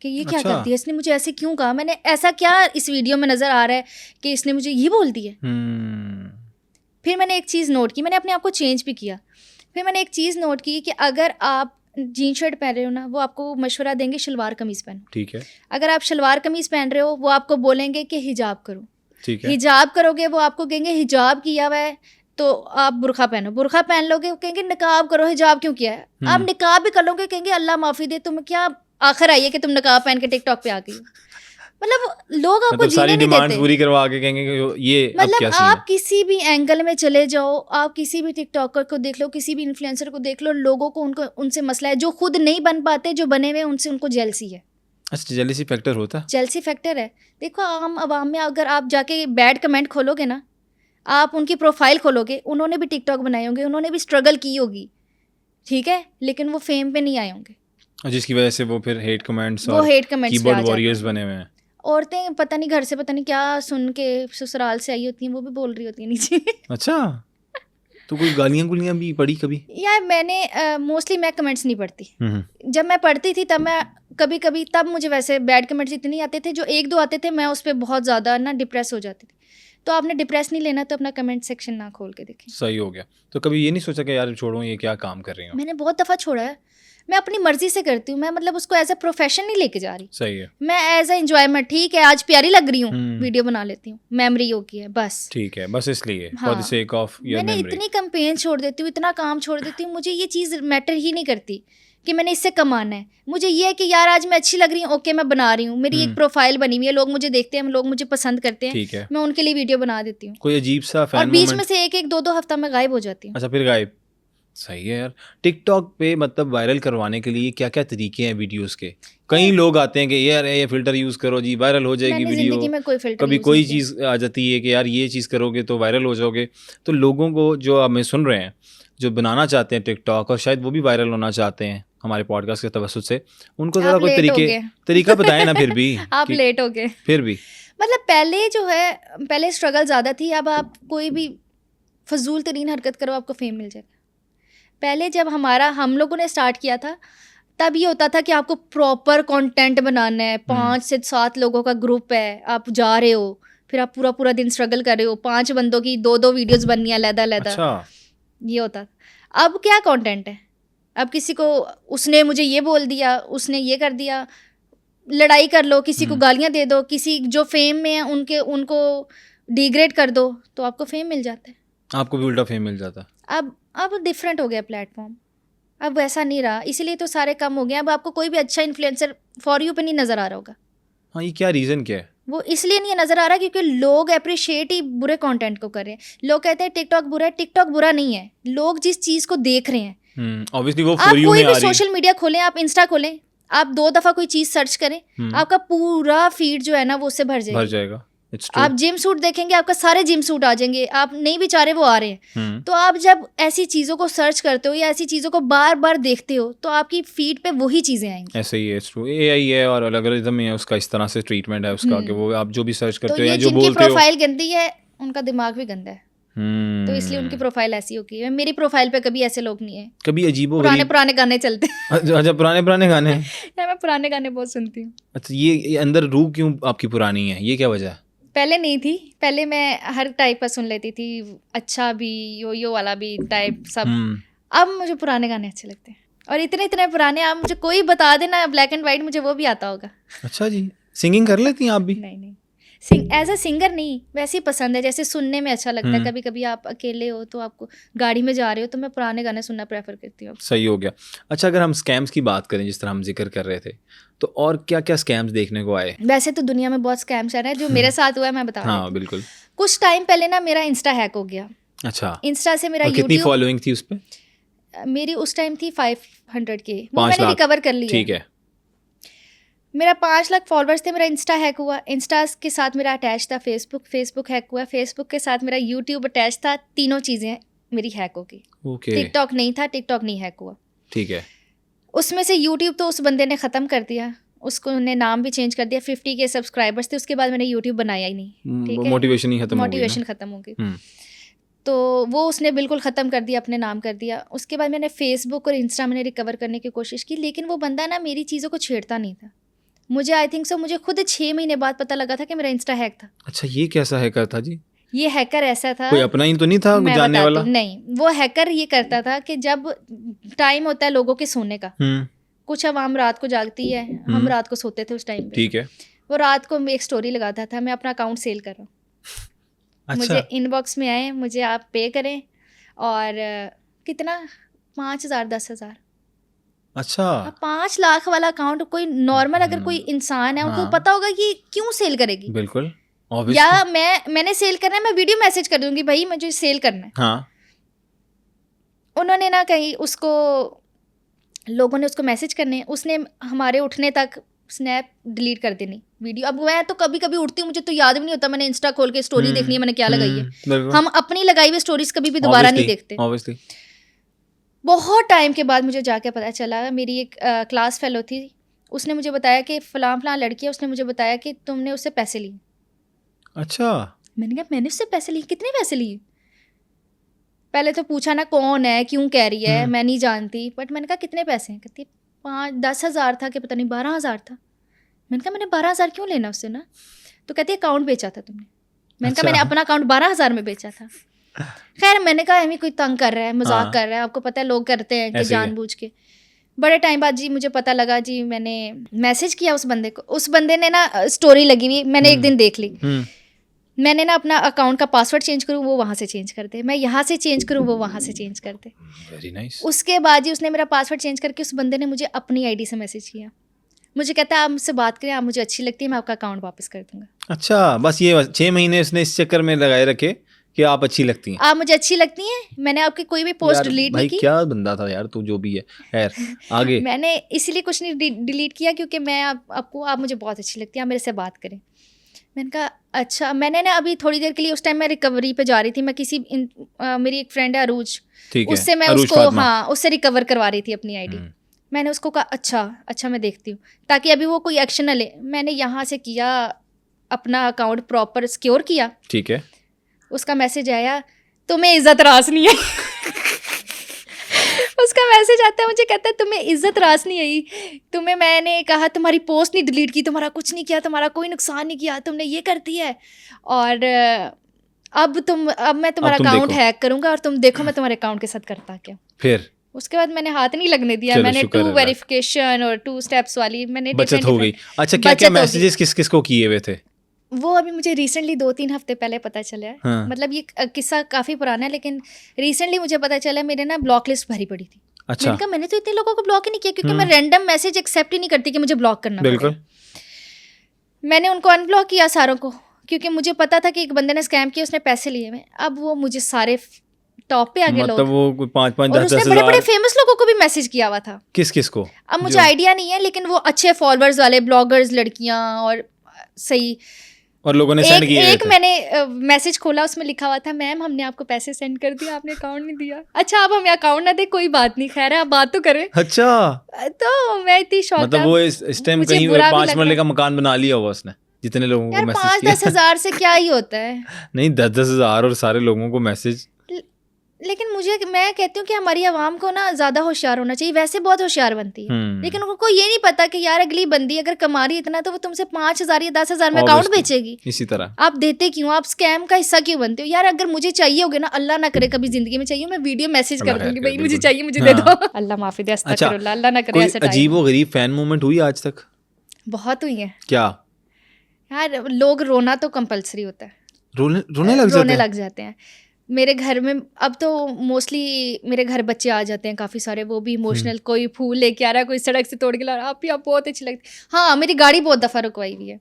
कि ये क्या कर दिया इसने, मुझे ऐसे क्यों कहा, मैंने ऐसा क्या इस वीडियो में नज़र आ रहा है कि इसने मुझे ये बोल दिया। फिर मैंने एक चीज़ नोट की, मैंने अपने आप को चेंज भी किया। फिर मैंने एक चीज़ नोट की कि अगर आप जीन शर्ट पहन रहे हो ना, वो आपको मशवरा देंगे शलवार कमीज़ पहनो, ठीक है। अगर आप शलवार कमीज़ पहन रहे हो वो आपको बोलेंगे कि हिजाब करो, ठीक है। हिजाब करोगे वो आपको कहेंगे हिजाब किया हुआ है तो आप बुरखा पहनो, बुरखा पहन लोगे वो कहेंगे निकाब करो, हिजाब क्यों किया है। आप निकाब भी कर लोगे कहेंगे अल्लाह माफ़ी दे, तुम्हें क्या आखिर आई है कि तुम निकाब पहन के टिकटॉक पे आ गई। मतलब लोग आपको जीने नहीं देते, पूरी करवा के कहेंगे ये मतलब आप किसी भी एंगल में चले जाओ, आप किसी भी टिकटॉकर को देख लो, किसी भी इन्फ्लुएंसर को देख लो, लोगों को उनसे मसला है। जो खुद नहीं बन पाते, जो बने हुए उनसे उनको जेलसी है। अच्छा, जेलसी फैक्टर होता है? जेलसी फैक्टर है। देखो आम आवाम में अगर आप जाके बैड कमेंट खोलोगे ना, आप उनकी प्रोफाइल खोलोगे, उन्होंने भी टिकटॉक बनाए होंगे, उन्होंने भी स्ट्रगल की होगी, ठीक है, लेकिन वो फेम पे नहीं आए होंगे, जिसकी वजह से वो फिर हेट कमेंट्स और कीबोर्ड वॉरियर्स बने हुए हैं। औरतें पता नहीं घर से पता नहीं क्या सुन के ससुराल से आई होती हैं, वो भी बोल रही होती हैं नीचे। अच्छा, तो कोई गालियाँ गुलियाँ भी पढ़ी कभी? यार मैंने मोस्टली मैं कमेंट्स नहीं पढ़ती। जब मैं पढ़ती थी तब मैं कभी कभी, तब मुझे वैसे बैड कमेंट्स इतने नहीं आते थे, जो एक दो आते थे मैं उस पर बहुत ज़्यादा ना डिप्रेस हो जाती थी। तो आपने डिप्रेस नहीं लेना तो अपना कमेंट सेक्शन ना खोल के देखें। सही हो गया। तो कभी ये नहीं सोचा कि यार छोड़ो ये क्या काम कर रही हूँ? मैंने बहुत दफ़ा छोड़ा है। मैं अपनी मर्जी से करती हूँ, मैं मतलब उसको एज अ प्रोफेशन नहीं लेके जा रही। सही है। मैं एज अ एंजॉयमेंट, ठीक है आज प्यारी लग रही हूँ, वीडियो बना लेती हूँ, मेमोरी होगी है बस, ठीक है, बस इसलिए for the sake of your memory. मैंने इतनी कैंपेन छोड़ देती हूँ, इतना काम छोड़ देती हूँ, मुझे ये चीज़ मैटर ही नहीं करती कि मैंने इससे कमाना है। मुझे ये है कि यार आज मैं अच्छी लग रही हूँ, ओके मैं बना रही हूँ, मेरी एक प्रोफाइल बनी हुई है, लोग मुझे देखते हैं, लोग मुझे पसंद करते हैं, ठीक है, मैं उनके लिए वीडियो बना देती हूँ। कोई अजीब सा फैन, और बीच में से एक दो हफ्ता में गायब हो जाती हूँ। अच्छा, फिर गायब। सही है यार। टिकटॉक पे मतलब वायरल करवाने के लिए क्या क्या तरीके हैं वीडियोस के? कई लोग आते हैं कि यार ये फिल्टर यूज करो जी वायरल हो जाएगी वीडियो, में कोई फिल्टर कभी कोई चीज़ आ जाती है कि यार ये चीज़ करोगे तो वायरल हो जाओगे। तो लोगों को जो हमें सुन रहे हैं, जो बनाना चाहते हैं टिकटॉक और शायद वो भी वायरल होना चाहते हैं हमारे पॉडकास्ट के तवज्जुह से, उनको ज़रा कोई तरीका बताएं ना। फिर भी आप लेट हो गए। फिर भी मतलब पहले जो है, पहले स्ट्रगल ज़्यादा थी, अब आप कोई भी फजूल तरीन हरकत करो आपको फेम मिल जाएगा। पहले जब हम लोगों ने स्टार्ट किया था तब ये होता था कि आपको प्रॉपर कंटेंट बनाना है, 5 से 7 लोगों का ग्रुप है, आप जा रहे हो, फिर आप पूरा दिन स्ट्रगल कर रहे हो, 5 बंदों की 2 वीडियोस बननी है अलग-अलग। अच्छा। ये होता। अब क्या कंटेंट है, अब किसी को उसने मुझे ये बोल दिया, उसने ये कर दिया, लड़ाई कर लो, किसी को गालियाँ दे दो, किसी जो फेम में है उनको डिग्रेड कर दो तो आपको फेम मिल जाता है, आपको भी उल्टा फेम मिल जाता है। अब डिफरेंट हो गया प्लेटफॉर्म, अब वैसा नहीं रहा, इसीलिए तो सारे कम हो गए। अब आपको कोई भी अच्छा इन्फ्लुएंसर फॉर यू पे नहीं नज़र आ रहा होगा। हाँ, ये क्या रीज़न क्या है? वो इसलिए नहीं नज़र आ रहा क्योंकि लोग अप्रिशिएट ही बुरे कंटेंट को कर रहे हैं। लोग कहते हैं टिकटॉक बुरा है, टिकटॉक बुरा नहीं है, लोग जिस चीज़ को देख रहे हैं, ऑब्वियसली वो फॉर यू में आ रही है। आप कोई भी सोशल मीडिया खोलें, आप इंस्टा खोलें, आप 2 दफ़ा कोई चीज़ सर्च करें, आपका पूरा फीड जो है ना वो उससे भर जाएगा। आप जिम सूट देखेंगे, आपका सारे जिम सूट आ जाएंगे, आप नहीं भी चाह रहे वो आ रहे हैं। तो आप जब ऐसी चीज़ों को सर्च करते हो या ऐसी चीज़ों को बार बार देखते हो तो आपकी फीड पे वही चीज़ें आएंगी। ऐसे ही है, एआई है और एल्गोरिथम है, उसका इस तरह से ट्रीटमेंट है उसका कि वो आप जो भी सर्च करते हो या जो बोलते हो। जिनकी प्रोफाइल गंदी है उनका दिमाग भी गंदा है। तो इसलिए उनकी प्रोफाइल ऐसी होगी है। मेरी प्रोफाइल पे कभी ऐसे लोग नहीं है। कभी अजीबो पुराने गाने चलते हैं। अच्छा, पुराने गाने। या मैं पुराने गाने बहुत सुनती हूँ। अच्छा, ये अंदर रूह क्यों आपकी पुरानी है, ये क्या वजह है? पहले नहीं थी, पहले मैं हर टाइप का सुन लेती थी, अच्छा भी, यो वाला भी टाइप सब। अब मुझे पुराने गाने अच्छे लगते हैं, और इतने इतने पुराने, आप मुझे कोई बता देना ब्लैक एंड वाइट, मुझे वो भी आता होगा। अच्छा जी, सिंगिंग कर लेती हैं आप भी? नहीं, एज अ सिंगर नहीं, वैसे ही पसंद है, जैसे सुनने में अच्छा लगता है। कभी कभी आप अकेले हो तो आपको गाड़ी में जा रहे हो तो मैं पुराने गाने सुनना प्रेफर करती हूँ। सही हो गया। अच्छा, अगर हम स्कैम्स की बात करें, जिस तरह हम जिक्र कर रहे थे, तो और क्या क्या स्कैम्स देखने को आए? वैसे तो दुनिया में बहुत स्कैम्स आ रहे हैं, जो मेरे साथ हुआ है मैं बता रही हूँ। हाँ बिल्कुल। कुछ टाइम पहले ना मेरा इंस्टा हैक हो गया। अच्छा, इंस्टा से मेरा कितनी फॉलोइंग थी उस पे? मेरी उस टाइम थी 500K, वो मैंने रिकवर कर लिया। ठीक है। मेरा 5 लाख फॉलोअर्स थे, मेरा इंस्टा हैक हुआ, इंस्टा के साथ मेरा अटैच था फेसबुक हैक हुआ, फेसबुक के साथ मेरा यूट्यूब अटैच था, तीनों चीज़ें मेरी हैक हो गई। टिकटॉक नहीं था, टिकटॉक नहीं हैक हुआ। ठीक है। उसमें से यूट्यूब तो उस बंदे ने ख़त्म कर दिया, उसको उन्हें नाम भी चेंज कर दिया, 50K सब्सक्राइबर्स थे, उसके बाद मैंने यूट्यूब बनाया ही नहीं। ठीक है, मोटिवेशन ख़त्म हो गई। तो वो उसने बिल्कुल ख़त्म कर दिया, अपने नाम कर दिया। उसके बाद मैंने फेसबुक और इंस्टा मैंने रिकवर करने की कोशिश की, लेकिन वो बंदा ना मेरी चीज़ों को छेड़ता नहीं था। मुझे आई थिंक सो मुझे खुद 6 महीने बाद पता लगा था कि मेरा इंस्टा हैक था। अच्छा, ये कैसा हैकर था जी? ये हैकर ऐसा था, कोई अपना ही तो नहीं था जानने वाला? नहीं, वो हैकर ये करता था कि जब टाइम होता है लोगों के सोने का, कुछ आवाम रात को जागती है, हम रात को सोते थे उस टाइम पे। ठीक है। वो रात को एक स्टोरी लगाता था, मैं अपना अकाउंट सेल कर रहा हूँ। अच्छा। मुझे इनबॉक्स में आए, मुझे आप पे करें, और कितना 5,000 10,000। अच्छा, 5 लाख वाला अकाउंट कोई नॉर्मल अगर कोई इंसान है उनको पता होगा कि क्यों सेल करेगी। बिल्कुल। या मैंने सेल करना है, मैं वीडियो मैसेज कर दूंगी भाई मुझे सेल करना है। हाँ। उन्होंने ना कहीं उसको, लोगों ने उसको मैसेज करने, उसने हमारे उठने तक स्नैप डिलीट कर देनी वीडियो। अब मैं तो कभी कभी उठती हूँ, मुझे तो याद भी नहीं होता मैंने इंस्टा खोल के स्टोरी देखनी है मैंने क्या लगाई है। हम अपनी लगाई हुई स्टोरीज कभी भी दोबारा नहीं देखते। Obviously. बहुत टाइम के बाद मुझे जाके पता चला, मेरी एक क्लास फेलो थी, उसने मुझे बताया कि फलां लड़की है, उसने मुझे बताया कि तुमने उससे पैसे लिए। अच्छा। मैंने कहा मैंने उससे पैसे लिए? कितने पैसे लिए? पहले तो पूछा ना कौन है, क्यों कह रही है, मैं नहीं जानती, बट मैंने कहा कितने पैसे हैं? कहती 5-10,000 था कि पता नहीं 12,000 था। मैंने कहा मैंने 12,000 क्यों लेना उससे ना? तो कहती है अकाउंट बेचा था तुमने। मैंने कहा मैंने अपना अकाउंट 12,000 में बेचा था। खैर मैंने कहा हमें कोई तंग कर रहा है, मजाक कर रहा है, आपको पता है लोग करते हैं कि जानबूझ के। बड़े टाइम बाद जी मुझे पता लगा, जी मैंने मैसेज किया उस बंदे को, उस बंदे ने ना स्टोरी लगी हुई मैंने एक दिन देख ली, मैंने ना अपना अकाउंट का पासवर्ड चेंज करूँ वो वहाँ से चेंज कर दे, मैं यहाँ से चेंज करूँ वो वहाँ से चेंज कर दे। Very nice. उसके बाद जी उसने मेरा पासवर्ड चेंज करके उस बंदे ने मुझे अपनी आईडी से मैसेज किया, मुझे कहता है आप मुझसे बात करें, आप मुझे अच्छी लगती है, मैं आपका अकाउंट वापस कर दूंगा। अच्छा, बस ये 6 महीने उसने इस चक्कर में लगाए रखे कि आप अच्छी लगती हैं, आप मुझे अच्छी लगती हैं, मैंने आपकी कोई भी पोस्ट डिलीट नहीं की। क्या बंदा था यार तू, जो भी है। खैर आगे। मैंने इसीलिए कुछ नहीं डिलीट किया क्योंकि मैं आपको आप मुझे बहुत अच्छी लगती है, आप मेरे से बात करें। मैंने कहा अच्छा। मैंने ना अभी थोड़ी देर के लिए, उस टाइम मैं रिकवरी पे जा रही थी, मैं मेरी एक फ्रेंड है अरूज, उससे मैं उसको उससे रिकवर करवा रही थी अपनी आईडी। मैंने उसको कहा अच्छा मैं देखती हूँ, ताकि अभी वो कोई एक्शन न ले। मैंने यहाँ से किया, अपना अकाउंट प्रॉपर सिक्योर किया। ठीक है। उसका मैसेज आया, तुम्हें इज्जत रास नहीं है। उसका मैसेज आता है, मुझे कहता है तुम्हें इज्जत रास नहीं आई, तुम्हें मैंने कहा तुम्हारी पोस्ट नहीं डिलीट की, तुम्हारा कुछ नहीं किया, तुम्हारा कोई नुकसान नहीं किया, तुमने ये कर दी है, और अब मैं तुम्हारा अकाउंट हैक करूंगा और तुम देखो मैं तुम्हारे अकाउंट के साथ करता क्या। फिर उसके बाद मैंने हाथ नहीं लगने दिया, मैंने 2 वेरिफिकेशन और 2 स्टेप्स वाली मैंने बचत हो गई। अच्छा, क्या क्या मैसेजेस किस को किए हुए थे? वो अभी मुझे रिसेंटली 2-3 हफ्ते पहले पता चला है। हाँ। मतलब ये किस्सा काफ़ी पुराना है, लेकिन रिसेंटली मुझे पता चला मेरे ना ब्लॉक लिस्ट भरी पड़ी थी। अच्छा। मैंने कहा मैंने तो इतने लोगों को ब्लॉक ही नहीं किया, क्योंकि मैं रैंडम मैसेज एक्सेप्ट ही नहीं करती कि मुझे ब्लॉक करना पड़े। मैंने उनको अनब्लॉक किया सारों को, क्योंकि मुझे पता था कि एक बंदे ने स्कैम किया, उसने पैसे लिए हुए। अब वो मुझे सारे टॉप पे आगे लोग, मतलब वो 5-5 10 10 बड़े फेमस लोगों को भी मैसेज किया हुआ था। किस को अब मुझे आइडिया नहीं है, लेकिन वो अच्छे फॉलोअर्स वाले ब्लॉगर्स, लड़कियां, और सही, और लोगों ने सेंड किए। एक मैंने मैसेज खोला, उसमें लिखा हुआ था मैम हमने आपको पैसे सेंड कर दिया, आपने अकाउंट नहीं दिया। अच्छा आप हमें अकाउंट ना दे कोई बात नहीं, खैर है आप बात तो करें। अच्छा, तो मैं इतनी शॉक, मतलब वो इस टाइम कहीं 5 मरले का मकान बना लिया हुआ उसने। जितने लोगों को यार मैसेज 5-10 हज़ार से क्या ही होता है। नहीं 10-10 हज़ार और सारे लोगों को मैसेज। लेकिन मैं कहती हूँ कि हमारी आवाम को ना ज़्यादा होशियार होना चाहिए, वैसे बहुत होशियार बनती है, लेकिन उनको ये नहीं पता कि यार अगली बंदी अगर कमा रही इतना तो वो तुमसे 5,000 या 10,000 में अकाउंट बेचेगी। इसी तरह आप देते क्यों, आप स्कैम का हिस्सा क्यों बनते हो यार? अगर मुझे चाहिए होगे ना, अल्लाह ना करे कभी जिंदगी में चाहिए, मैं वीडियो मैसेज कर दूंगी भाई मुझे चाहिए, मुझे दे दो। अल्लाह माफी दे, अस्तगफिरुल्लाह, अल्लाह ना करे ऐसा। अजीब व गरीब फैन मूवमेंट हुई आज तक? बहुत हुई है क्या यार, लोग रोना तो कंपलसरी होता है, रोने लग जाते हैं। मेरे घर में अब तो मोस्टली मेरे घर बच्चे आ जाते हैं काफ़ी सारे, वो भी इमोशनल, कोई फूल लेके आ रहा है, कोई सड़क से तोड़ के ला रहा है, आप बहुत अच्छी लगती। हाँ, मेरी गाड़ी बहुत दफ़ा रुकवाई हुई है,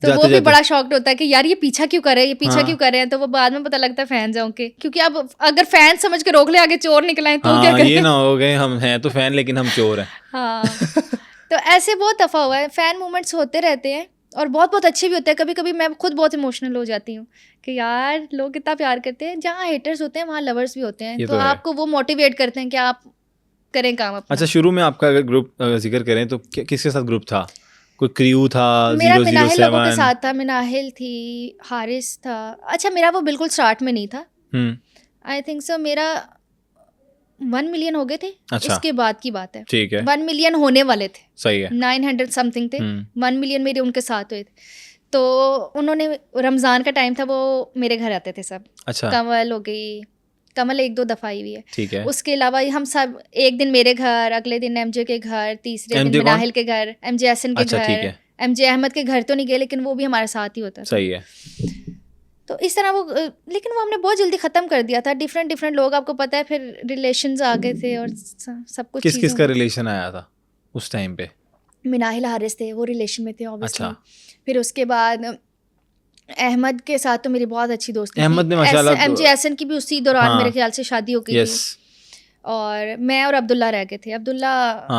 तो वो भी बड़ा शॉक्ड होता है कि यार ये पीछा क्यों कर रहे हैं, ये पीछा क्यों कर रहे हैं, तो वो बाद में पता लगता है फैन जाऊँ के, क्योंकि अब अगर फैन समझ के रोक ले आगे चोर निकलाएं तो क्या करें? ये ना हो गए हम हैं तो फैन लेकिन हम चोर हैं। हाँ तो ऐसे बहुत दफ़ा हुआ है, फैन मूवमेंट्स होते रहते हैं और बहुत बहुत अच्छे भी होते हैं। कभी कभी मैं खुद बहुत इमोशनल हो जाती हूँ कि यार लोग कितना प्यार करते हैं, जहाँ हेटर्स होते हैं वहाँ लवर्स भी होते हैं, तो आपको वो मोटिवेट करते हैं कि आप करें काम अपना। अच्छा, शुरू में आपका अगर ग्रुप जिक्र करें तो किसके साथ ग्रुप था? कोई क्रू था? मेरा मिनाहिल लोगों के साथ था, मिनाहिल थी, हारिस था। अच्छा, मेरा वो बिल्कुल स्टार्ट में नहीं था, आई थिंक सो मेरा 1 मिलियन हो गए थे। अच्छा। उसके बाद की बात है, ठीक है, 1 मिलियन होने वाले थे, सही है, 900 समथिंग थे, 1 मिलियन मेरे उनके साथ हुए थे। तो उन्होंने रमज़ान का टाइम था, वो मेरे घर आते थे सब। अच्छा। कमल हो गई, कमल 1-2 दफ़ा आई हुई है, ठीक है। उसके अलावा हम सब एक दिन मेरे घर, अगले दिन एमजे के घर, तीसरे दिन मिनाहिल के घर, एमजे हसन के घर, एमजे अहमद के घर तो नहीं गए, लेकिन वो भी हमारे साथ ही होता था, सही है। तो इस तरह वो, लेकिन वो हमने बहुत जल्दी ख़त्म कर दिया था। डिफरेंट लोग, आपको पता है, फिर रिलेशंस आ गए थे और सब कुछ। किस का रिलेशन आया था उस टाइम पे? मिनाहिल हारिस थे, वो रिलेशन में थे ऑब्वियसली। अच्छा। फिर उसके बाद अहमद के साथ तो मेरी बहुत अच्छी दोस्ती थी। अहमद ने माशाल्लाह एमजे हसन की भी उसी दौरान मेरे ख्याल से शादी हो गई थी, और मैं और अब्दुल्ला रह गए थे। अब्दुल्ला,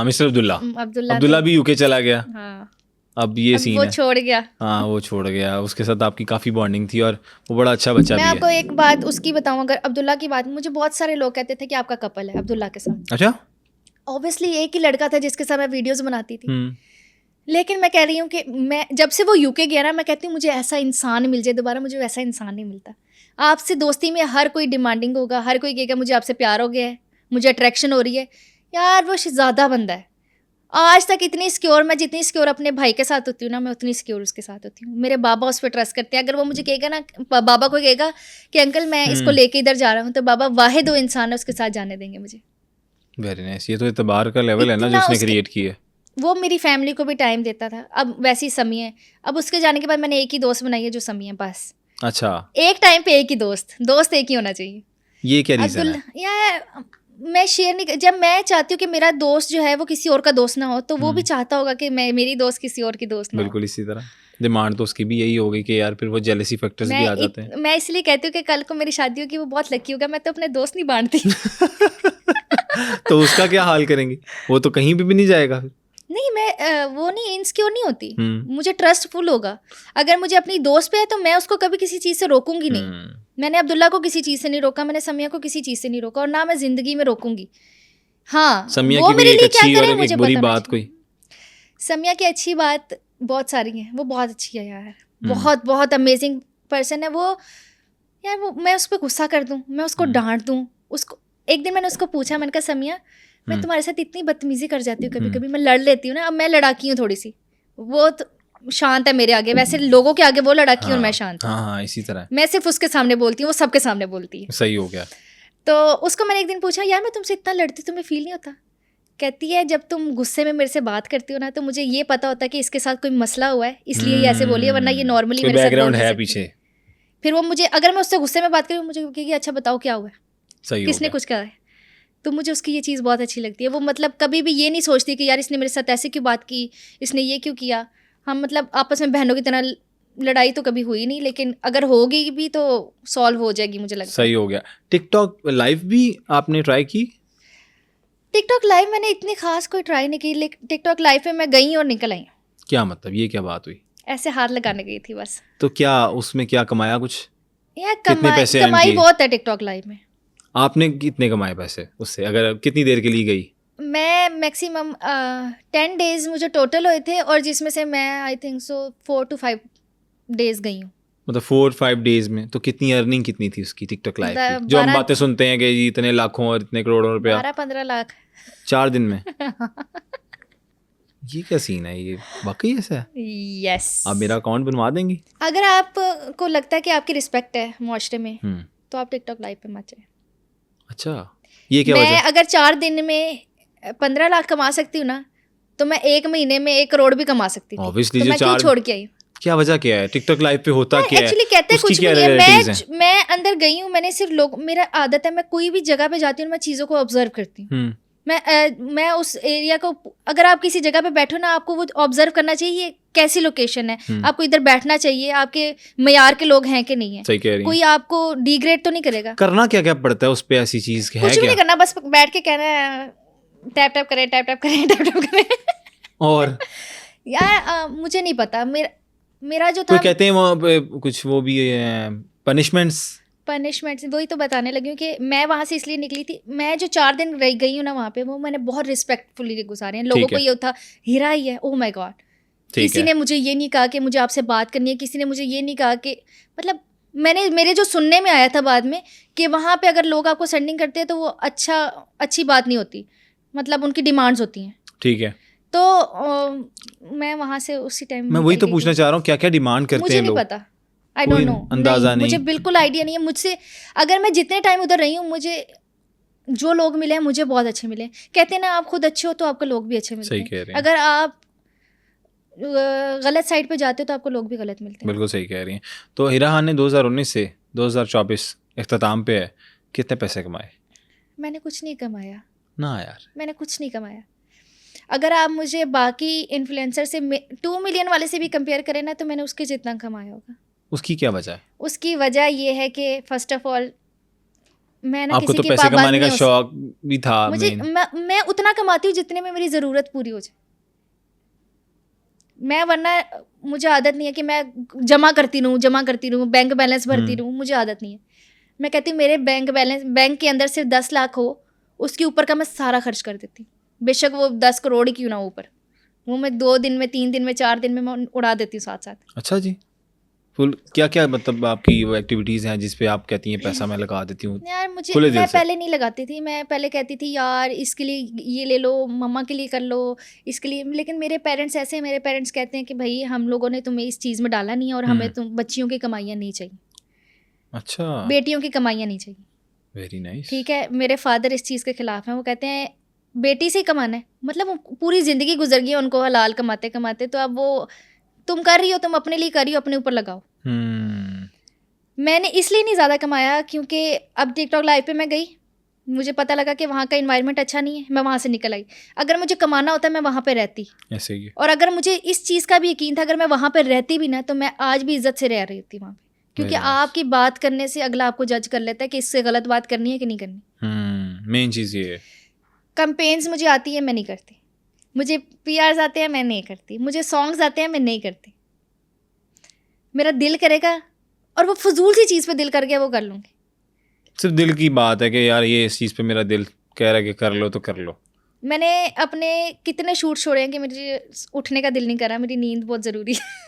मिस्टर अब्दुल्ला भी यूके चला गया। हाँ, अब ये सीन है, वो छोड़ गया। हाँ, वो छोड़ गया, उसके साथ आपकी काफ़ी बॉन्डिंग थी और वो बड़ा अच्छा बच्चा भी है। मैं आपको एक बात उसकी बताऊं, अगर अब्दुल्ला की बात, मुझे बहुत सारे लोग कहते थे कि आपका कपल है अब्दुल्ला के साथ। अच्छा। ऑब्वियसली एक ही लड़का था जिसके साथ मैं वीडियोस बनाती थी, लेकिन मैं कह रही हूँ कि मैं जब से वो यूके गया ना, मैं कहती हूँ मुझे ऐसा इंसान मिल जाए दोबारा, मुझे वैसा इंसान नहीं मिलता। आपसे दोस्ती में हर कोई डिमांडिंग होगा, हर कोई कहेगा मुझे आपसे प्यार हो गया है, मुझे अट्रैक्शन हो रही है। यार वो ज़्यादा बंदा है। आज तक इतनी सिक्योर, मैं जितनी सिक्योर अपने भाई के साथ होती हूँ ना, मैं उतनी सिक्योर उसके साथ होती हूँ। मेरे बाबा उस पर ट्रस्ट करते हैं। अगर वो मुझे कहेगा ना, बाबा को कहेगा कि अंकल मैं इसको लेके इधर जा रहा हूँ, तो बाबा वाहिद वो इंसान है, उसके साथ जाने देंगे मुझे। Very nice. ये तो इतबार का लेवल है ना जो उसने क्रिएट किया है। वो मेरी फैमिली को भी टाइम देता था। अब वैसी समी है, अब उसके जाने के बाद मैंने एक ही दोस्त बनाई है जो समी है, बस। अच्छा। एक टाइम पे एक ही दोस्त एक ही होना चाहिए। ये क्या रीजन है? यार मैं शेयर नहीं, जब मैं चाहती हूँ कि मेरा दोस्त जो है वो किसी और का दोस्त ना हो, तो वो भी चाहता होगा कि मेरी दोस्त किसी और की दोस्त ना हो। बिल्कुल इसी तरह डिमांड तो उसकी भी यही होगी कि यार फिर वो जेलसी फैक्टर्स भी आ जाते हैं। मैं इसलिए कहती हूँ कि कल को मेरी शादी होगी, वो बहुत लकी होगा, मैं तो अपने दोस्त नहीं बांटती। तो उसका क्या हाल करेंगे? वो तो कहीं भी नहीं जाएगा। नहीं, मैं वो नहीं, इनसिक्योर नहीं होती। मुझे ट्रस्टफुल होगा। अगर मुझे अपनी दोस्त पे है तो मैं उसको कभी किसी चीज़ से रोकूंगी नहीं। मैंने अब्दुल्ला को किसी चीज़ से नहीं रोका, मैंने समिया को किसी चीज़ से नहीं रोका, और ना मैं जिंदगी में रोकूंगी। हाँ, वो मेरे लिए क्या करे मुझे बुरी बात कोई। समिया की अच्छी बात बहुत सारी है, वो बहुत अच्छी है यार, बहुत बहुत अमेजिंग पर्सन है वो। यार वो, मैं उस पर गुस्सा कर दूँ, मैं उसको डांट दूँ, उसको एक दिन मैंने उसको पूछा, मैंने कहा समिया मैं तुम्हारे साथ इतनी बदतमीजी कर जाती हूँ कभी कभी, मैं लड़ लेती हूँ ना। अब मैं लड़ाकी हूँ थोड़ी सी, वो तो शांत है मेरे आगे, वैसे लोगों के आगे वो लड़ाकी और मैं शांत हूँ। हाँ, इसी तरह मैं सिर्फ उसके सामने बोलती हूँ, वो सबके सामने बोलती है। सही हो गया। तो उसको मैंने एक दिन पूछा, यार मैं तुमसे इतना लड़ती, तुम्हें फील नहीं होता? कहती है जब तुम गुस्से में मेरे से बात करती हो ना, तो मुझे ये पता होता है कि इसके साथ कोई मसला हुआ है, इसलिए ये ऐसे बोली है, वरना ये नॉर्मली मेरे साथ बैकग्राउंड है पीछे। फिर वो मुझे, अगर मैं उससे गुस्से में बात करूँ, मुझे कहेगी अच्छा बताओ क्या हुआ है, किसने कुछ कहा है। तो मुझे उसकी ये चीज़ बहुत अच्छी लगती है। वो मतलब कभी भी ये नहीं सोचती कि यार इसने मेरे साथ ऐसे क्यों बात की, इसने ये क्यों किया। हम मतलब आपस में बहनों की तरह, लड़ाई तो कभी हुई नहीं, लेकिन अगर होगी भी तो सॉल्व हो जाएगी, मुझे लगता है। सही हो गया। टिकटॉक लाइव भी आपने ट्राई की? टिकटॉक लाइव मैंने इतनी खास कोई ट्राई नहीं की, लेकिन टिकटॉक लाइव में मैं गई और निकल आई। क्या मतलब, ये क्या बात हुई? ऐसे हाथ लगाने गई थी बस। तो क्या उसमें क्या कमाया कुछ? यार कमाई बहुत है टिकटॉक लाइव में। आपने कितने कमाए पैसे उससे, अगर कितनी देर के लिए गई? मैं मैक्सिमम 10 डेज मुझे टोटल हुए थे, और जिसमें से मैं I think so 4 to 5 days गई हूँ। मतलब 4-5 डेज में तो कितनी अर्निंग कितनी थी उसकी टिकटॉक लाइव की? जो हम 12 बातें सुनते हैं कि जी इतने लाखों और इतने करोड़ों रुपया 12-15 लाख। 4 दिन में। ये क्या सीन है, ये वाकई ऐसा है? यस। आप मेरा अकाउंट बनवा देंगी? अगर आपको लगता है कि आपकी रिस्पेक्ट है मुआशरे में, तो आप टिकटॉक लाइव पे मत जाए। अच्छा, ये क्या मैं वजह? अगर 4 दिन में 15 लाख कमा सकती हूँ ना, तो मैं 1 महीने में 1 करोड़ भी कमा सकती थी। Obviously, तो जो मैं क्यों 4 छोड़ के आई? क्या वजह क्या है? टिकटॉक लाइव पे होता क्या है? एक्चुअली कहते हैं उसकी कुछ क्या भी नहीं है। realities हैं? मैं अंदर गई हूँ, मैंने सिर्फ लोग, मेरा आदत है, मैं कोई भी जगह पे जाती हूँ, मैं चीज़ों को ऑब्जर्व करती हूँ। मैं उस एरिया को, अगर आप किसी जगह पे बैठो ना, आपको वो ऑब्जर्व करना चाहिए ये कैसी लोकेशन है, आपको इधर बैठना चाहिए, आपके मयार के लोग हैं कि नहीं है। सही कह रही हैं। कोई आपको डिग्रेड तो नहीं करेगा। करना क्या क्या पड़ता है उस पे, ऐसी चीज है कुछ भी क्या? नहीं करना, बस बैठ के कहना है टैप टैप करें, टैप टैप करें, टैप टैप करें। और यार मुझे नहीं पता, मेरा जो कोई था कहते हैं वहाँ पे कुछ वो भी पनिशमेंट्स। पनिशमेंट, वही तो बताने लगी हूँ कि मैं वहाँ से इसलिए निकली थी। मैं जो 4 दिन रह गई हूँ ना वहाँ पे, वो मैंने बहुत रिस्पेक्टफुली गुजारे हैं। लोगों को ये था हीरा ही है, ओह माय गॉड। किसी ने मुझे ये नहीं कहा कि मुझे आपसे बात करनी है, किसी ने मुझे ये नहीं कहा कि, मतलब मेरे जो सुनने में आया था बाद में कि वहाँ पे अगर लोग आपको सेंडिंग करते हैं तो वो अच्छी बात नहीं होती, मतलब उनकी डिमांड्स होती हैं। ठीक है। तो मैं वहाँ से उसी टाइम मैं वही तो पूछना चाह रहा हूँ, क्या क्या डिमांड करते हैं लोग? मुझे नहीं पता, आई डोंट नो, अंदाजा नहीं, मुझे बिल्कुल आइडिया नहीं है। मुझसे अगर मैं जितने टाइम उधर रही हूँ, मुझे जो लोग मिले हैं मुझे बहुत अच्छे मिले। कहते हैं ना, आप खुद अच्छे हो तो आपको लोग भी अच्छे मिलते हैं। सही कह रहे हैं। अगर आप गलत साइड पे जाते हो तो आपको लोग भी गलत मिलते हैं। बिल्कुल सही कह रही हैं। तो हीरा खान ने 2019 से 2024 इख्तिताम पे है, कितने पैसे कमाए? मैंने कुछ नहीं कमाया ना यार, मैंने कुछ नहीं कमाया। अगर आप मुझे बाकी इन्फ्लुएंसर से 2 मिलियन वाले से भी कंपेयर करें ना, तो मैंने उसके जितना कमाया होगा। उसकी क्या वजह है? उसकी वजह ये है कि फर्स्ट ऑफ ऑल मैं ना आपको किसी तो की पैसे पाबंद कमाने का नहीं हो शौक भी था मुझे main। मैं उतना कमाती हूँ जितने में मेरी ज़रूरत पूरी हो जाए। मैं वरना मुझे आदत नहीं है कि मैं जमा करती रहूँ, बैंक बैलेंस भरती रहूँ, मुझे आदत नहीं है। मैं कहती हूँ मेरे बैंक के अंदर सिर्फ 10 लाख हो, उसके ऊपर का मैं सारा खर्च कर देती हूँ, बेशक वो 10 करोड़ ही क्यों ना हो ऊपर, वो मैं 2 दिन में, 3 दिन में, 4 दिन में मैं उड़ा देती हूँ साथ साथ। अच्छा जी, फुल क्या क्या मतलब आपकी वो एक्टिविटीज़ हैं जिस पे आप कहती हैं पैसा मैं लगा देती हूँ? यार मैं पहले नहीं लगाती थी, मैं पहले कहती थी यार इसके लिए ये ले लो, मम्मा के लिए कर लो, इसके लिए। लेकिन मेरे पेरेंट्स ऐसे हैं, मेरे पेरेंट्स कहते हैं कि भाई हम लोगों ने तुम्हें इस चीज़ में डाला नहीं है, और हमें तुम बच्चियों की कमाइयाँ नहीं चाहिए। अच्छा, बेटियों की कमाइयाँ नहीं चाहिए। Very nice. ठीक है, मेरे फादर इस चीज़ के खिलाफ हैं। वो कहते हैं बेटी से ही कमाना है, मतलब वो पूरी ज़िंदगी गुजर गई है उनको हलाल कमाते कमाते, तो अब वो तुम कर रही हो, तुम अपने लिए कर रही हो, अपने ऊपर लगाओ। मैंने इसलिए नहीं ज़्यादा कमाया क्योंकि अब टिकटॉक लाइव पे मैं गई, मुझे पता लगा कि वहाँ का इन्वायरमेंट अच्छा नहीं है, मैं वहाँ से निकल आई। अगर मुझे कमाना होता मैं वहाँ पे रहती, ऐसे ही। और अगर मुझे इस चीज़ का भी यकीन था अगर मैं वहाँ पे रहती भी ना, तो मैं आज भी इज्जत से रह रही थी वहाँ पे। क्योंकि आपकी बात करने से अगला आपको जज कर लेता है कि इससे गलत बात करनी है कि नहीं करनी। मेन चीज़ ये है। कंपेन्स मुझे आती है, मैं नहीं करती। मुझे पीआर्स आते हैं, मैं नहीं करती। मुझे सॉन्ग्स आते हैं, मैं नहीं करती। मेरा दिल करेगा और वो फजूल सी चीज़ पे दिल कर गया, वो कर लूँगी। सिर्फ दिल की बात है कि यार ये इस चीज़ पे मेरा दिल कह रहा है कि कर लो तो कर लो। मैंने अपने कितने शूट छोड़े हैं कि मुझे उठने का दिल नहीं कर रहा, मेरी नींद बहुत ज़रूरी है।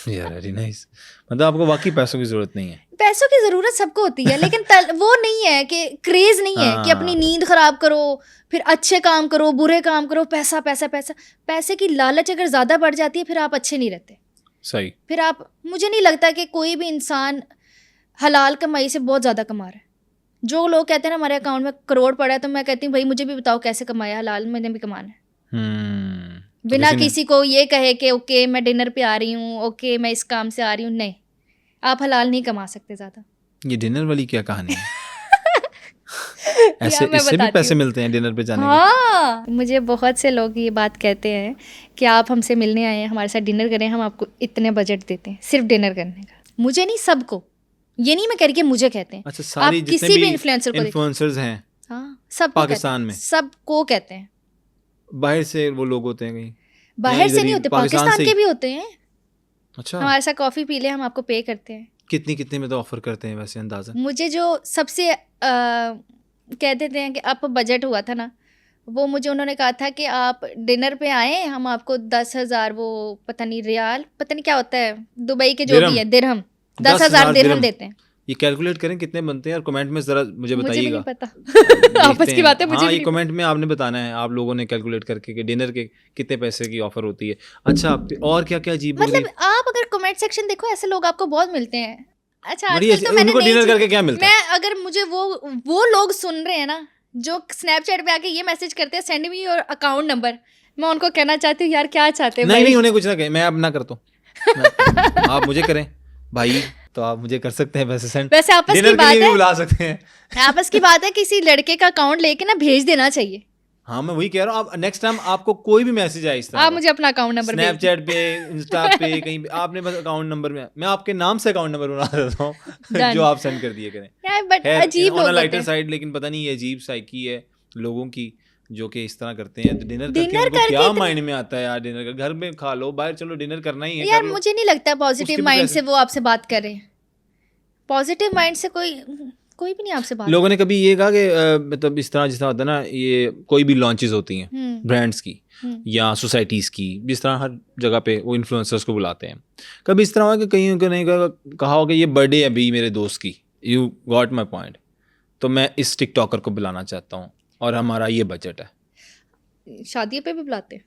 यार वेरी नाइस। मतलब आपको बाकी पैसों की ज़रूरत नहीं है? पैसों की ज़रूरत सबको होती है, लेकिन वो नहीं है कि क्रेज़ नहीं है कि अपनी नींद ख़राब करो, फिर अच्छे काम करो, बुरे काम करो, पैसा पैसा पैसा। पैसे की लालच अगर ज़्यादा बढ़ जाती है फिर आप अच्छे नहीं रहते। सही। फिर आप, मुझे नहीं लगता कि कोई भी इंसान हलाल कमाई से बहुत ज़्यादा कमा रहा है। जो लोग कहते हैं ना हमारे अकाउंट में करोड़ पड़ा है, तो मैं कहती हूँ भाई मुझे भी बताओ कैसे कमाया, हलाल मैंने भी कमाना है। बिना किसी को ये कहे कि ओके मैं डिनर पे आ रही हूँ, ओके मैं इस काम से आ रही हूँ, नहीं, आप हलाल नहीं कमा सकते ज़्यादा। ये डिनर वाली क्या कहानी है? ऐसे इससे भी पैसे मिलते हैं डिनर पे जाने के? हाँ, मुझे बहुत से लोग ये बात कहते हैं कि आप हमसे मिलने आए हैं, हमारे साथ डिनर करें, हम आपको इतने बजट देते हैं सिर्फ डिनर करने का। मुझे नहीं, सबको, ये नहीं मैं कह रही कि मुझे कहते हैं। अच्छा, सारी आप किसी भी इन्फ्लुएंसर्स हैं, हाँ, सब पाकिस्तान में सबको कहते हैं। बाहर से वो लोग होते हैं कहीं? बाहर से नहीं होते, पाकिस्तान के भी होते हैं। अच्छा, हमारे साथ कॉफ़ी पी ले, हम आपको पे करते हैं। कितनी में तो ऑफर करते हैं वैसे अंदाजा? मुझे जो सबसे कह देते हैं कि आप बजट हुआ था ना, वो मुझे उन्होंने कहा था कि आप डिनर पे आए, हम आपको 10,000 वो पता नहीं रियाल, पता नहीं क्या होता है दुबई के जो भी है, दिरहम, 10,000 दिरहम देते हैं। ये कैलकुलेट करें कितने बनते हैं और कमेंट में जरा मुझे बताइएगा। मुझे भी नहीं पता आपस की बात है, मुझे हाँ, भी ये नहीं कमेंट में आपने बताना है, आप लोगों ने कैलकुलेट करके कि डिनर के कितने पैसे की ऑफर होती है। अच्छा, और क्या क्या अजीब मतलब आप अगर कमेंट सेक्शन देखो, ऐसे लोग आपको बहुत मिलते हैं। अच्छा आजकल तो मैंने डिनर करके क्या मिलता है? मैं अगर मुझे वो लोग सुन रहे हैं ना जो स्नैपचैट पे आके ये मैसेज करते हैं send me your account number, मैं उनको कहना चाहती हूँ यार क्या चाहते हैं? नहीं, उन्हें कुछ ना कहे, मैं अब ना करता हूँ। आप मुझे करें भाई, तो आप मुझे कर सकते हैं वैसे सेंड, वैसे आपस की बात है, बुला सकते हैं। आपस की बात है, किसी लड़के का अकाउंट लेके ना भेज देना चाहिए। हाँ, मैं वही कह रहा हूँ। आप नेक्स्ट टाइम आपको कोई भी मैसेज आए इस तरह, आप मुझे अपना अकाउंट नंबर स्नैपचैट पे, इंस्टा पे, कहीं पे, आपने बस अकाउंट नंबर में, मैं आपके नाम से अकाउंट नंबर बना देता हूँ जो आप सेंड कर दिए करें। यार बट अजीब लोग लाइटर साइड, लेकिन पता नहीं ये अजीब साइकी है लोगों की जो कि इस तरह करते हैं। डिनर करके उनको क्या माइंड में आता है यार? डिनर कर, घर में खा लो, बाहर चलो, डिनर करना ही है यार। मुझे नहीं लगता पॉजिटिव माइंड से वो आपसे बात कर रहे हैं। पॉजिटिव माइंड से कोई भी नहीं आपसे बात। लोगों ने कभी ये कहा कि मतलब इस तरह, जिस तरह होता है ना, ये कोई भी लॉन्चेस होती हैं ब्रांड्स की या सोसाइटीज़ की, जिस तरह हर जगह पे वो इन्फ्लुएंसर्स को बुलाते हैं, कभी इस तरह हुआ कि कहीं नहीं कहा हो कि ये बर्थडे है अभी मेरे दोस्त की, यू गॉट माई पॉइंट, तो मैं इस टिकटॉकर को बुलाना चाहता हूँ और हमारा ये बजट है। शादियों पे भी बुलाते हैं,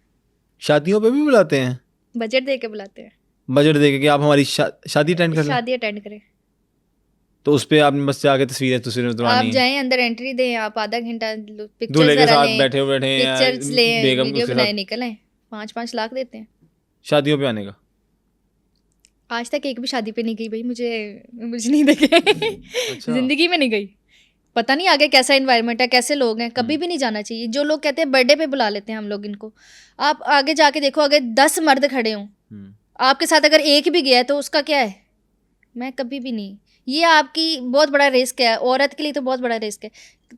शादियों पे भी बुलाते हैं, बजट दे के बुलाते हैं, बजट दे के कि आप हमारी शादी अटेंड करें, शादी अटेंड करें। तो उस पे आपने बस जाके तस्वीरें उतरवानी, आप जाएं अंदर एंट्री दें, आप आधा घंटा दूल्हे के साथ बैठे पिक्चर्स लें, बेगम वीडियो बनाए, निकल आए। 5-5 लाख देते हैं शादियों पे आने का। आज तक एक भी शादी पे नहीं गई भाई, मुझे नहीं देखे। अच्छा। जिंदगी में नहीं गई, पता नहीं आगे कैसा एनवायरनमेंट है, कैसे लोग हैं, कभी भी नहीं जाना चाहिए। जो लोग कहते हैं बर्थडे पे बुला लेते हैं हम लोग इनको, आप आगे जाके देखो, अगर 10 मर्द खड़े हों आपके साथ, अगर एक भी गया है तो उसका क्या है? मैं कभी भी नहीं, ये आपकी बहुत बड़ा रिस्क है, औरत के लिए तो बहुत बड़ा रिस्क है।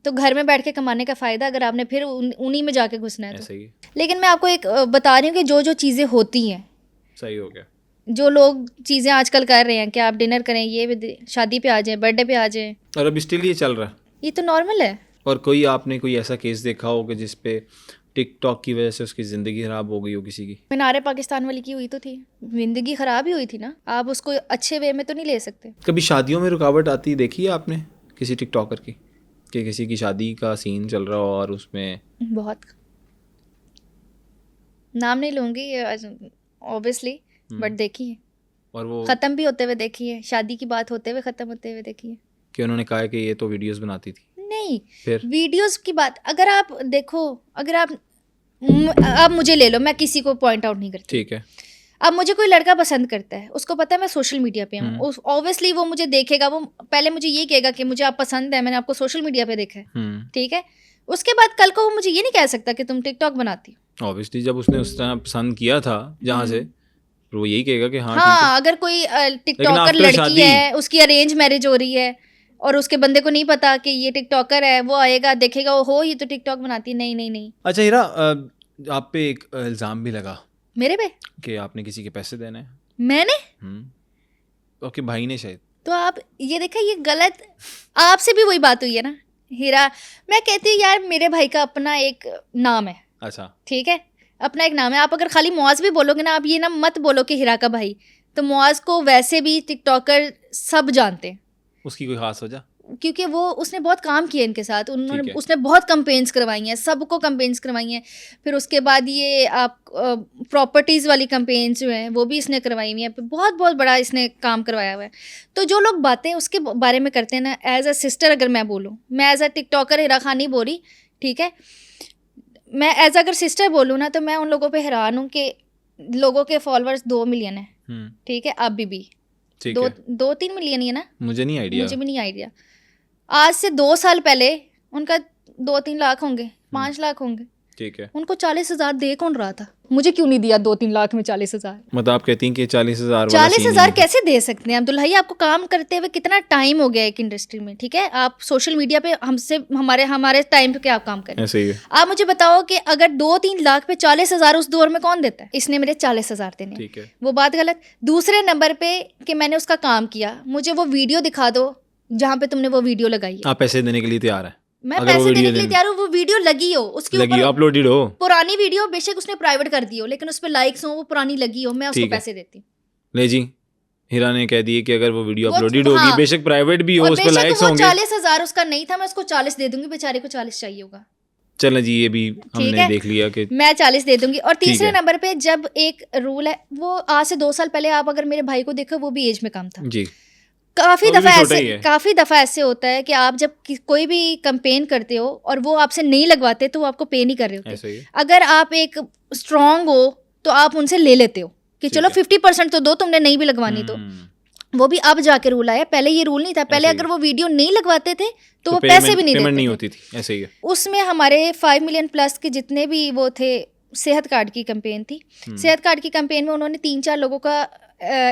तो घर में बैठ के कमाने का फ़ायदा, अगर आपने फिर उन्हीं में जाके घुसना है तो। लेकिन मैं आपको एक बता रही हूँ कि जो चीज़ें होती हैं, सही हो गया, जो लोग चीज़ें आजकल कर रहे हैं कि आप डिनर करें, ये शादी पे आ जाएं, बर्थडे पे आ जाएं, और अब स्टिल ये चल रहा है, ये तो नॉर्मल है। और आपने कोई ऐसा केस देखा हो कि जिस पे टिकटॉक की वजह से उसकी ज़िंदगी ख़राब हो गई हो किसी की? मीनारे पाकिस्तान वाली की हुई तो थी, ज़िंदगी ख़राब ही हुई थी ना, आप उसको अच्छे वे में तो नहीं ले सकते। कभी शादियों में रुकावट आती देखी है आपने किसी टिकटॉकर की, कि किसी की शादी का सीन चल रहा हो और उसमें? बहुत, नाम नहीं लूँगी ऑब्वियसली, बट देखी है, और वो ख़त्म भी होते हुए देखी है, शादी की बात होते हुए ख़त्म होते हुए देखी है। कि उन्होंने कहा कि ये तो वीडियोस बनाती थी। नहीं, फिर वीडियोस की बात अगर आप देखो, अगर आप मुझे ले लो, मैं किसी को पॉइंट आउट नहीं करती, ठीक है। अब मुझे कोई लड़का पसंद करता है, उसको पता है मैं सोशल मीडिया पे हूँ, ऑब्वियसली वो मुझे देखेगा, वो पहले मुझे ये कहेगा कि मुझे आप पसंद है, मैंने आपको सोशल मीडिया पे देखा है, ठीक है। उसके बाद कल को वो मुझे ये नहीं कह सकता कि तुम टिकटॉक बनाती हो। ऑब्वियसली जब उसने उस तरह पसंद किया था जहाँ से, वो यही कहेगा कि हाँ, अगर कोई टिकटॉकर लड़की है, उसकी अरेंज मैरिज हो रही है और उसके बंदे को नहीं पता कि ये टिकटॉकर है, वो आएगा देखेगा, वो हो ये तो टिकटॉक बनाती है, नहीं नहीं नहीं। अच्छा हीरा, आप पे एक इल्ज़ाम भी लगा, मेरे पे, कि आपने किसी के पैसे देने हैं। मैंने? आपके भाई ने शायद। तो आप ये देखा, ये गलत, आपसे भी वही बात हुई है ना हीरा। मैं कहती हूँ यार, मेरे भाई का अपना एक नाम है, अच्छा ठीक है, अपना एक नाम है। आप अगर खाली मुआज भी बोलोगे ना, आप ये ना मत बोलो कि हीरा का भाई, तो मुआज को वैसे भी टिकटॉकर सब जानते हैं। उसकी कोई खास वजह? क्योंकि वो उसने बहुत काम किया इनके साथ, उसने बहुत कंपेन्स करवाई हैं, सबको कंपेन्स करवाई हैं। फिर उसके बाद ये आप प्रॉपर्टीज़ वाली कंपेन्स जो हैं वो भी इसने करवाई हुई हैं, बहुत बहुत बड़ा इसने काम करवाया हुआ है। तो जो लोग बातें उसके बारे में करते हैं ना, एज अ सिस्टर अगर मैं बोलूँ, मैं एज अ टिकटॉकर हीरा खान नहीं बोल रही, ठीक है, मैं एज अगर सिस्टर बोलूँ ना, तो मैं उन लोगों पर हैरान हूँ कि लोगों के फॉलोअर्स 2 मिलियन है, ठीक है, अभी भी 2-3 मिलियन ही है ना, मुझे नहीं आइडिया, मुझे भी नहीं आइडिया। आज से 2 साल पहले उनका 2-3 लाख होंगे, 5 लाख होंगे, ठीक है। उनको 40,000 दे कौन रहा था? मुझे क्यों नहीं दिया 2-3 लाख में 40,000? मतलब आप कहती हैं कि 40,000 कैसे दे सकते हैं अब्दुल्ला? आपको काम करते हुए कितना टाइम हो गया एक इंडस्ट्री में, ठीक है, आप सोशल मीडिया पे हमसे हमारे टाइम पे क्या आप काम करें? ऐसे ही है। आप मुझे बताओ कि अगर 2-3 लाख पे 40,000 उस दौर में कौन देता है? इसने मेरे 40,000 देने, ठीक है, वो बात गलत। दूसरे नंबर पे कि मैंने उसका काम किया, मुझे वो वीडियो दिखा दो जहाँ पे तुमने वो वीडियो लगाई है। आप पैसे देने के लिए तैयार है? मैं अगर वो पैसे वीडियो देने के लिए तैयार हूँ, वो वीडियो लगी हो, उसके लगी ऊपर अपलोडेड हो, पुरानी वीडियो बेशक उसने प्राइवेट कर दी हो, लेकिन उस पर लाइक्स हो, वो पुरानी लगी हो, मैं उसको ठीक है। पैसे देती हूँ। ले जी, हीरा ने कह दिए कि अगर वो वीडियो वो अपलोडेड होगी, हाँ, बेशक प्राइवेट भी हो, और उस पर बेशक लाइक्स वो होंगे, 40,000 उसका नहीं था, मैं उसको 40 दे दूंगी, बेचारे को 40 चाहिए होगा। चलो जी ये भी ठीक हमने है, देख लिया कि मैं 40 दे दूंगी। और ठीक तीसरे है। नंबर पे जब एक रूल है, वो आज से 2 साल पहले आप अगर मेरे भाई को देखो, वो भी एज में कम था। जी, काफी वो भी दफा छोटा ऐसे ही है। काफी दफा ऐसे होता है कि आप जब कोई भी कंपेन करते हो और वो आपसे नहीं लगवाते, तो वो आपको पे नहीं कर रहे ऐसा ही होते। है। अगर आप एक स्ट्रांग हो तो आप उनसे ले लेते हो कि ठीक चलो है। 50% तो दो, तुमने नहीं भी लगवानी तो। वो भी अब जाके रूल आया, पहले ये रूल नहीं था। पहले ऐसे ही अगर वो वीडियो नहीं लगवाते थे तो वो पेमेंट पैसे भी नहीं पेमेंट देते नहीं थे। होती थी, ऐसे ही है। उसमें हमारे 5 मिलियन प्लस के जितने भी वो थे, सेहत कार्ड की कैंपेन थी। सेहत कार्ड की कैंपेन में उन्होंने 3-4 लोगों का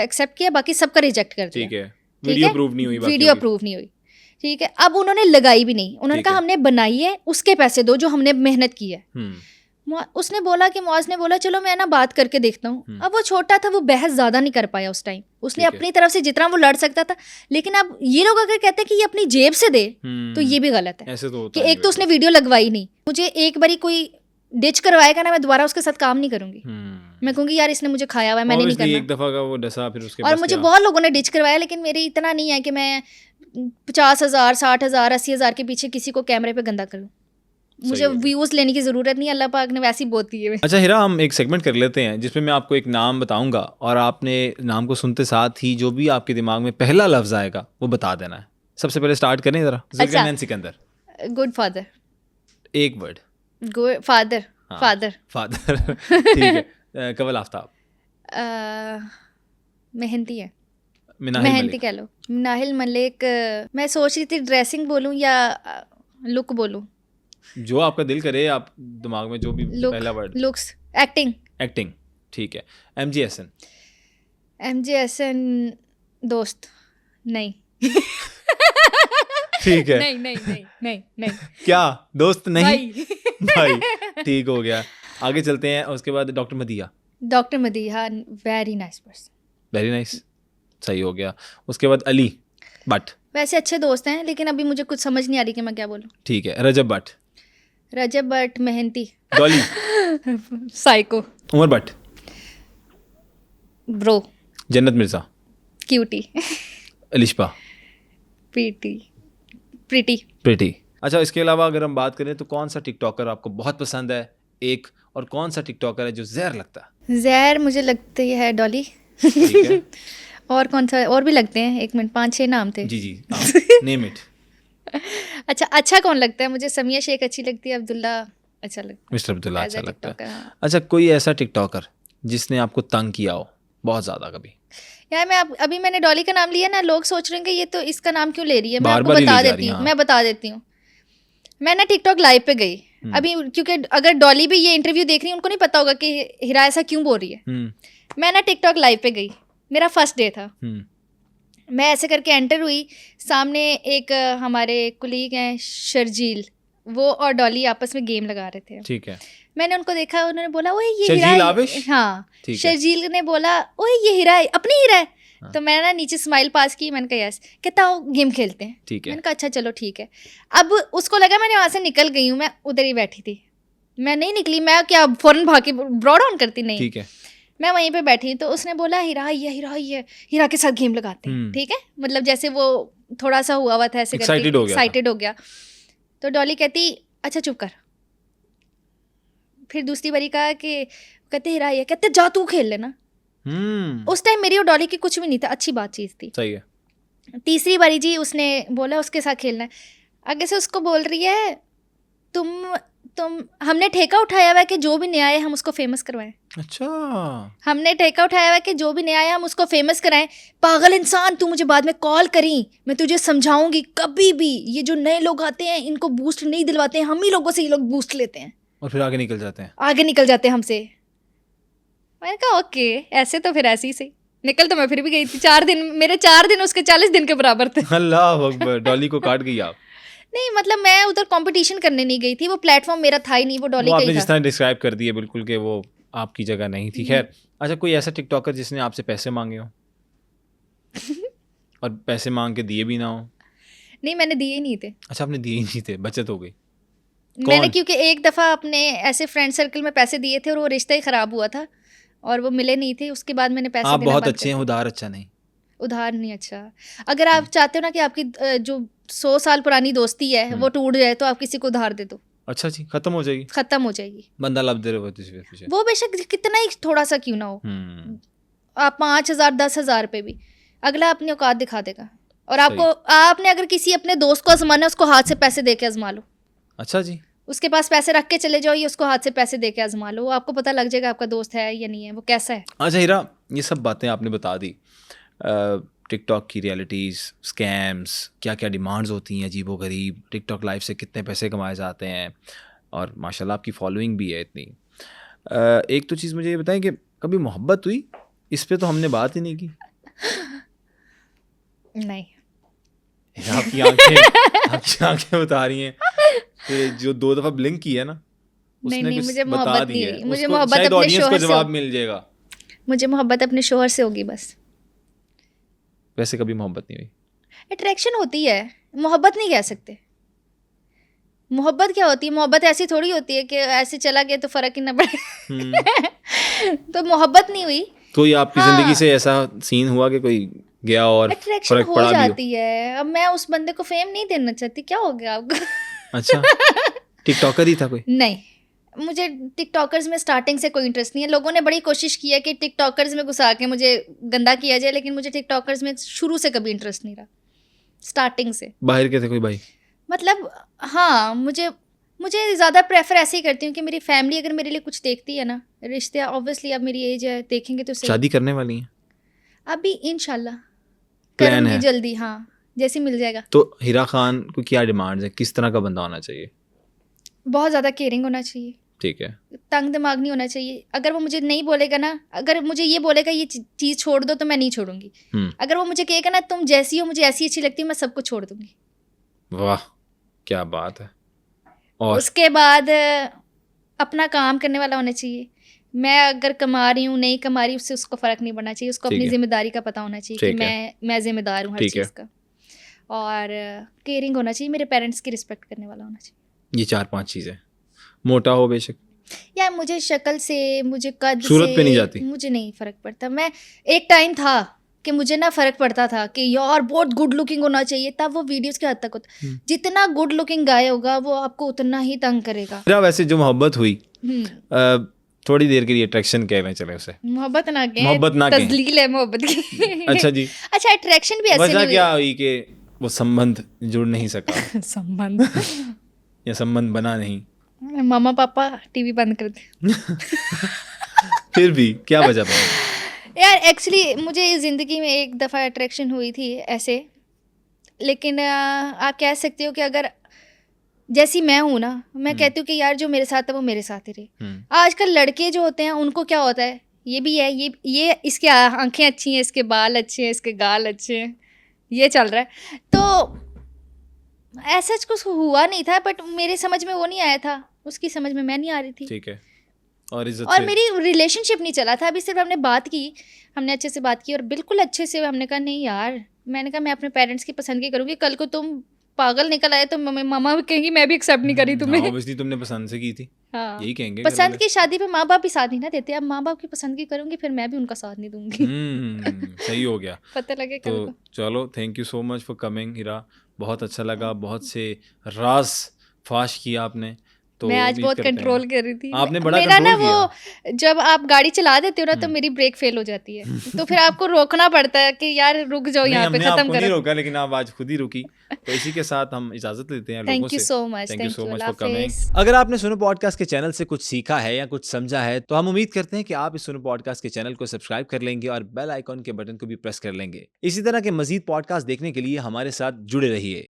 एक्सेप्ट किया, बाकी सबका रिजेक्ट कर दिया। ठीक है, वीडियो अप्रूव नहीं हुई, वीडियो अप्रूव नहीं हुई। ठीक है, अब उन्होंने लगाई भी नहीं। उन्होंने ठीक कहा है। हमने बनाई है, उसके पैसे दो जो हमने मेहनत की है। हम्म, उसने बोला कि मुआज ने बोला चलो मैं ना बात करके देखता हूँ। अब वो छोटा था, वो बहस ज्यादा नहीं कर पाया उस टाइम। उसने ठीक है। अपनी तरफ से जितना वो लड़ सकता था। लेकिन अब ये लोग अगर कहते हैं कि ये अपनी जेब से दे, तो ये भी गलत है। ऐसे तो होता कि नहीं एक तो उसने वीडियो लगवाई नहीं, मुझे एक बारी कोई डिच करवाएगा ना, मैं दोबारा उसके साथ काम नहीं करूंगी। मैं कहूंगी यार इसने मुझे खाया हुआ है, मैंने नहीं Obviously, करना। एक दफा का वो डसा, फिर उसके और पास मुझे क्या? बहुत लोगों ने डिच करवाया, लेकिन मेरी इतना नहीं है कि मैं 50,000, 60,000, 80,000 के पीछे किसी को कैमरे पे गंदा करूं। मुझे है। व्यूज लेने की जरूरत नहीं, अल्लाह पाक ने वैसी बहुत दी है। अच्छा हीरा, हम एक सेगमेंट कर लेते हैं जिसमें मैं आपको एक नाम बताऊंगा और आपने नाम को सुनते साथ ही जो भी आपके दिमाग में पहला लफ्ज आएगा वो बता देना है। सबसे पहले स्टार्ट करें जरा, ज़ुल्करनैन सिकंदर। Good father. एक word. Good father. Father. Father ठीक है। कवल आफ्ताब। मेहनती है। मिनाहिल मेहनती मलिक। कह लो। मिनाहिल मलिक। मैं सोच रही थी ड्रेसिंग बोलूं या लुक बोलूं। जो आपका दिल करे, आप दिमाग में जो भी पहला वर्ड। लुक्स। एक्टिंग। एक्टिंग, ठीक है। MJ हसन। MJ हसन दोस्त। नहीं ठीक है। नहीं नहीं नहीं नहीं नहीं। क्या दोस्त नहीं? भाई। भाई ठीक हो गया। आगे चलते हैं। उसके बाद doctor Madiya. Doctor Madiha very nice person. Very nice, सही हो गया। उसके बाद अली भट्ट। वैसे अच्छे दोस्त हैं, लेकिन अभी मुझे कुछ समझ नहीं आ रही कि मैं क्या बोलूं। ठीक है। रजब भट्ट। रजब भट्ट मेहनती। Dolly. Psycho. Umar Bhatt. Bro. Jannat Mirza. Cutie. Alisha. Pretty. Pretty. Pretty. अच्छा, इसके अलावा अगर हम बात करें तो कौन सा टिकटॉकर आपको बहुत पसंद है एक, और कौन सा टिकटॉकर है जो जहर लगता है? जहर मुझे लगती है डॉली। ठीक है। और कौन सा, और भी लगते हैं, 1 मिनट, 5-6 नाम थे। जी नेम इट। अच्छा कौन लगता है मुझे? समिया शेख अच्छी लगती है, अब्दुल्ला अच्छा लगता है। मिस्टर अब्दुल्ला As a अच्छा लगता है। TikToker, हाँ। अच्छा, कोई ऐसा टिकटॉकर जिसने आपको तंग किया हो बहुत ज्यादा कभी? यार मैं अभी मैंने डॉली का नाम लिया ना, लोग सोच रहे हैं कि ये तो इसका नाम क्यों ले रही है। मैं आपको बार-बार ही बता ली जा देती रही, हूँ, हाँ। मैं बता देती हूँ। मैं ना टिकटॉक लाइव पे गई अभी, क्योंकि अगर डॉली भी ये इंटरव्यू देख रही है, उनको नहीं पता होगा कि हिरा ऐसा क्यों बोल रही है। मैं ना टिकटॉक लाइव पे गई, मेरा फर्स्ट डे था। मैं ऐसे करके एंटर हुई, सामने एक हमारे कुलीग हैं शर्जील, वो और डॉली आपस में गेम लगा रहे थे। ठीक है। मैंने उनको देखा, उन्होंने बोला ओए ये शर्जील हीरा है। आबिश? हाँ, ठीक है। शर्जील ने बोला ओए ये हीरा है, अपनी हीरा है। तो मैंने ना नीचे स्माइल पास की, मैंने कहा यस। कहता आओ गेम खेलते हैं। ठीक है। मैंने कहा अच्छा चलो ठीक है। अब उसको लगा मैंने वहाँ से निकल गई हूँ, मैं उधर ही बैठी थी। मैं नहीं निकली, मैं क्या फौरन भाग के ब्रॉड ऑन करती नहीं। ठीक है। मैं वहीं पे बैठी, तो उसने बोला हीरा ये हीरा के साथ गेम लगाते हैं। ठीक है, मतलब जैसे वो थोड़ा सा हुआ था ऐसे करके, एक्साइटेड हो गया। तो डॉली कहती अच्छा चुप कर। फिर दूसरी बारी कहा कि कहते हीरा ये, कहते जा तू खेल लेना। उस टाइम मेरी और डॉली की कुछ भी नहीं था, अच्छी बातचीत थी। सही है। तीसरी बारी जी उसने बोला उसके साथ खेलना है। आगे से उसको बोल रही है तुम हमने ठेका उठाया हुआ है कि जो भी नया आए हम उसको फेमस करवाएं। अच्छा, हमने ठेका उठाया हुआ है कि जो भी नया आया हम उसको फेमस कराएं। पागल इंसान, तू मुझे बाद में कॉल करी, मैं तुझे समझाऊंगी। कभी भी ये जो नए लोग आते हैं इनको बूस्ट नहीं दिलवाते हैं, हम ही लोगों से ये लोग बूस्ट लेते हैं और फिर आगे निकल जाते हैं। आगे निकल जाते हैं हमसे। मैंने कहा ओके, ऐसे तो फिर ऐसे ही सही। निकल तो मैं फिर भी गई थी। 4 दिन, मेरे 4 दिन उसके 40 दिन के बराबर थे। अल्लाह अकबर, डॉली को काट गई आप। नहीं मतलब मैं उधर कंपटीशन करने नहीं गई थी, वो प्लेटफॉर्म मेरा था ही नहीं, वो डॉली का ही आपने था। जिस तरह डिस्क्राइब कर दिया बिल्कुल कि वो आपकी जगह नहीं थी। खैर, अच्छा कोई ऐसा टिकटॉकर जिसने आपसे पैसे मांगे हो और पैसे मांग के दिए भी ना हो? नहीं, मैंने दिए ही नहीं थे। अच्छा, आपने दिए ही नहीं थे, बचत हो गई। मैंने क्योंकि एक दफ़ा अपने ऐसे फ्रेंड सर्कल में पैसे दिए थे और वो रिश्ता ही ख़राब हुआ था और वो मिले नहीं थे, उसके बाद मैंने पैसे आप देना बहुत बंद अच्छे हैं, कर उधार अच्छा नहीं। दिया। उधार नहीं अच्छा। अगर आप चाहते हो ना कि आपकी जो 100 साल पुरानी दोस्ती है वो टूट जाए तो आप किसी को उधार दे दो, अच्छा जी, खत्म हो जाएगी, ख़त्म हो जाएगी। बंदा लब दे रहे हो पीछे। वो बेशक कितना ही थोड़ा सा क्यों ना हो, आप 5,000 10,000 पे भी अगला अपनी औकात दिखा देगा। और आपने अगर किसी अपने दोस्त को आजमाना है, उसको हाथ से पैसे दे के आजमा लो। अच्छा जी, उसके पास पैसे रख के चले जाओ, ये उसको हाथ से पैसे दे के आजमा लो, आपको पता लग जाएगा आपका दोस्त है या नहीं है, वो कैसा है। अच्छा हीरा, ये सब बातें आपने बता दी, टिकटॉक की रियलिटीज़, स्कैम्स, क्या क्या डिमांड्स होती हैं अजीबो गरीब, टिकटॉक लाइव से कितने पैसे कमाए जाते हैं, और माशाल्लाह आपकी फॉलोइंग भी है इतनी। एक तो चीज़ मुझे ये बताएं कि कभी मोहब्बत हुई? इस पे तो हमने बात ही नहीं की। नहीं। आपकी आंखें बता रही हैं कि जो 2 दफ़ा ब्लिंक की है ना, उसने नहीं, कुछ मुझे बता मोहब्बत दिया नहीं है। हुई। मुझे उसको मोहब्बत शायद अपने ऑडियंस को शोहर से जवाब मिल जाएगा। मुझे मोहब्बत अपने शोहर से होगी बस। वैसे कभी मोहब्बत नहीं हुई? अट्रैक्शन होती है, मोहब्बत नहीं कह सकते। मोहब्बत क्या होती है? मोहब्बत ऐसी थोड़ी होती है कि ऐसे चला गया तो फ़र्क ही ना पड़े। तो मोहब्बत नहीं हुई। कोई आपकी ज़िंदगी से ऐसा सीन हुआ कि कोई गया और अट्रैक्शन फर्क हो पड़ा भी हो? जाती है। अब मैं उस बंदे को फेम नहीं देना चाहती, क्या हो गया आपको? अच्छा, टिकटॉकर ही था कोई? नहीं, मुझे टिकटॉकर्स में स्टार्टिंग से कोई इंटरेस्ट नहीं है। लोगों ने बड़ी कोशिश की है कि टिकटॉकर्स में घुसा के मुझे गंदा किया जाए, लेकिन मुझे टिकटॉकर्स में शुरू से कभी इंटरेस्ट नहीं रहा, स्टार्टिंग से। बाहर के थे कोई भाई? मतलब हाँ, मुझे ज़्यादा प्रेफर ऐसे ही करती हूँ कि मेरी फैमिली अगर मेरे लिए कुछ देखती है ना, रिश्ते ऑब्वियसली अब मेरी एज है, देखेंगे तो सही। शादी करने वाली हैं? अभी इंशाल्लाह प्लान करूँगी है जल्दी, हाँ, जैसे मिल जाएगा। तो हीरा खान को क्या डिमांड्स है, किस तरह का बंदा होना चाहिए? बहुत ज़्यादा केयरिंग होना चाहिए, ठीक है, तंग दिमाग नहीं होना चाहिए। अगर वो मुझे नहीं बोलेगा ना, अगर मुझे ये बोलेगा ये चीज़ छोड़ दो तो मैं नहीं छोड़ूंगी। अगर वो मुझे कहेगा ना तुम जैसी हो मुझे ऐसी अच्छी लगती है, मैं सबको छोड़ दूंगी। वाह क्या बात है। और उसके बाद अपना काम करने वाला होना चाहिए। मैं अगर कमा रही हूँ नहीं कमा रही, उससे उसको फ़र्क नहीं पड़ना चाहिए। उसको अपनी जिम्मेदारी का पता होना चाहिए कि मैं जिम्मेदार हूँ हर चीज़ का। और केयरिंग होना चाहिए, मेरे पेरेंट्स की रिस्पेक्ट करने वाला होना चाहिए। ये 4-5 चीज़ें। मोटा हो बेशक, यार मुझे शक्ल से, मुझे कद सूरत से पे नहीं जाती? मुझे नहीं फ़र्क पड़ता। मैं एक टाइम था कि मुझे ना फ़र्क पड़ता था कि यार बहुत गुड लुकिंग होना चाहिए, तब वो वीडियोस के हद तक होता। जितना गुड लुकिंग गाय होगा वो आपको उतना ही तंग करेगा। वैसे जो मोहब्बत हुई थोड़ी देर के लिए, अट्रैक्शन कह रहे चले उसे, मोहब्बत ना कहें, तजलील है मोहब्बत की। अच्छा जी, अच्छा अट्रैक्शन भी ऐसे वजह नहीं क्या हुई कि वो संबंध जुड़ नहीं सका? संबंध या संबंध बना नहीं? मामा पापा टीवी बंद कर दे। फिर भी क्या वजह बनी? यार एक्चुअली मुझे इस ज़िंदगी में एक दफ़ा अट्रैक्शन हुई थी ऐसे, लेकिन आप कह सकते हो कि अगर जैसी मैं हूँ ना, मैं कहती हूँ कि यार जो मेरे साथ है वो मेरे साथ ही रहे। आजकल लड़के जो होते हैं उनको क्या होता है, ये भी है, ये इसके आंखें अच्छी हैं, इसके बाल अच्छे हैं, इसके गाल अच्छे हैं, ये चल रहा है। तो ऐसा कुछ हुआ नहीं था, बट मेरे समझ में वो नहीं आया था, उसकी समझ में मैं नहीं आ रही थी। ठीक है। और मेरी रिलेशनशिप नहीं चला था। अभी सिर्फ हमने बात की, हमने अच्छे से बात की और बिल्कुल अच्छे से हमने कहा नहीं यार, मैंने कहा मैं अपने पेरेंट्स की पसंद की करूँगी, कल को तुम पागल निकल आए तो मामा भी कहेंगी मैं भी एक्सेप्ट नहीं करी तुम्हें। ऑब्वियसली तुमने पसंद से की थी। हाँ, यही कहेंगे। पसंद की शादी पे माँ बाप भी साथ नहीं ना देते। अब माँ बाप की पसंद की करूँगी फिर मैं भी उनका साथ नहीं दूंगी। सही हो गया। पता लगे कल को। चलो, thank you so much for coming Heera, बहुत अच्छा लगा, बहुत से राज फाश किया आपने। तो मैं आज बहुत कंट्रोल कर रही थी। आपने बड़ा मेरा कंट्रोल ना वो जब आप गाड़ी चला देते हो ना तो मेरी ब्रेक फेल हो जाती है, तो फिर आपको रोकना पड़ता है कि यार रुक जाओ, यहाँ पे खत्म करो। नहीं रोका, लेकिन आप आज खुद ही रुकी। तो इसी के साथ हम इजाजत लेते हैं लोगों से। Thank you so much, thank you so much for coming. अगर आपने सुनो पॉडकास्ट के चैनल से कुछ सीखा है या कुछ समझा है तो हम उम्मीद करते हैं कि आप इस सुनो पॉडकास्ट के चैनल को सब्सक्राइब कर लेंगे और बेल आइकॉन के बटन को भी प्रेस कर लेंगे। इसी तरह के मजीद पॉडकास्ट देखने के लिए हमारे साथ जुड़े रहिए।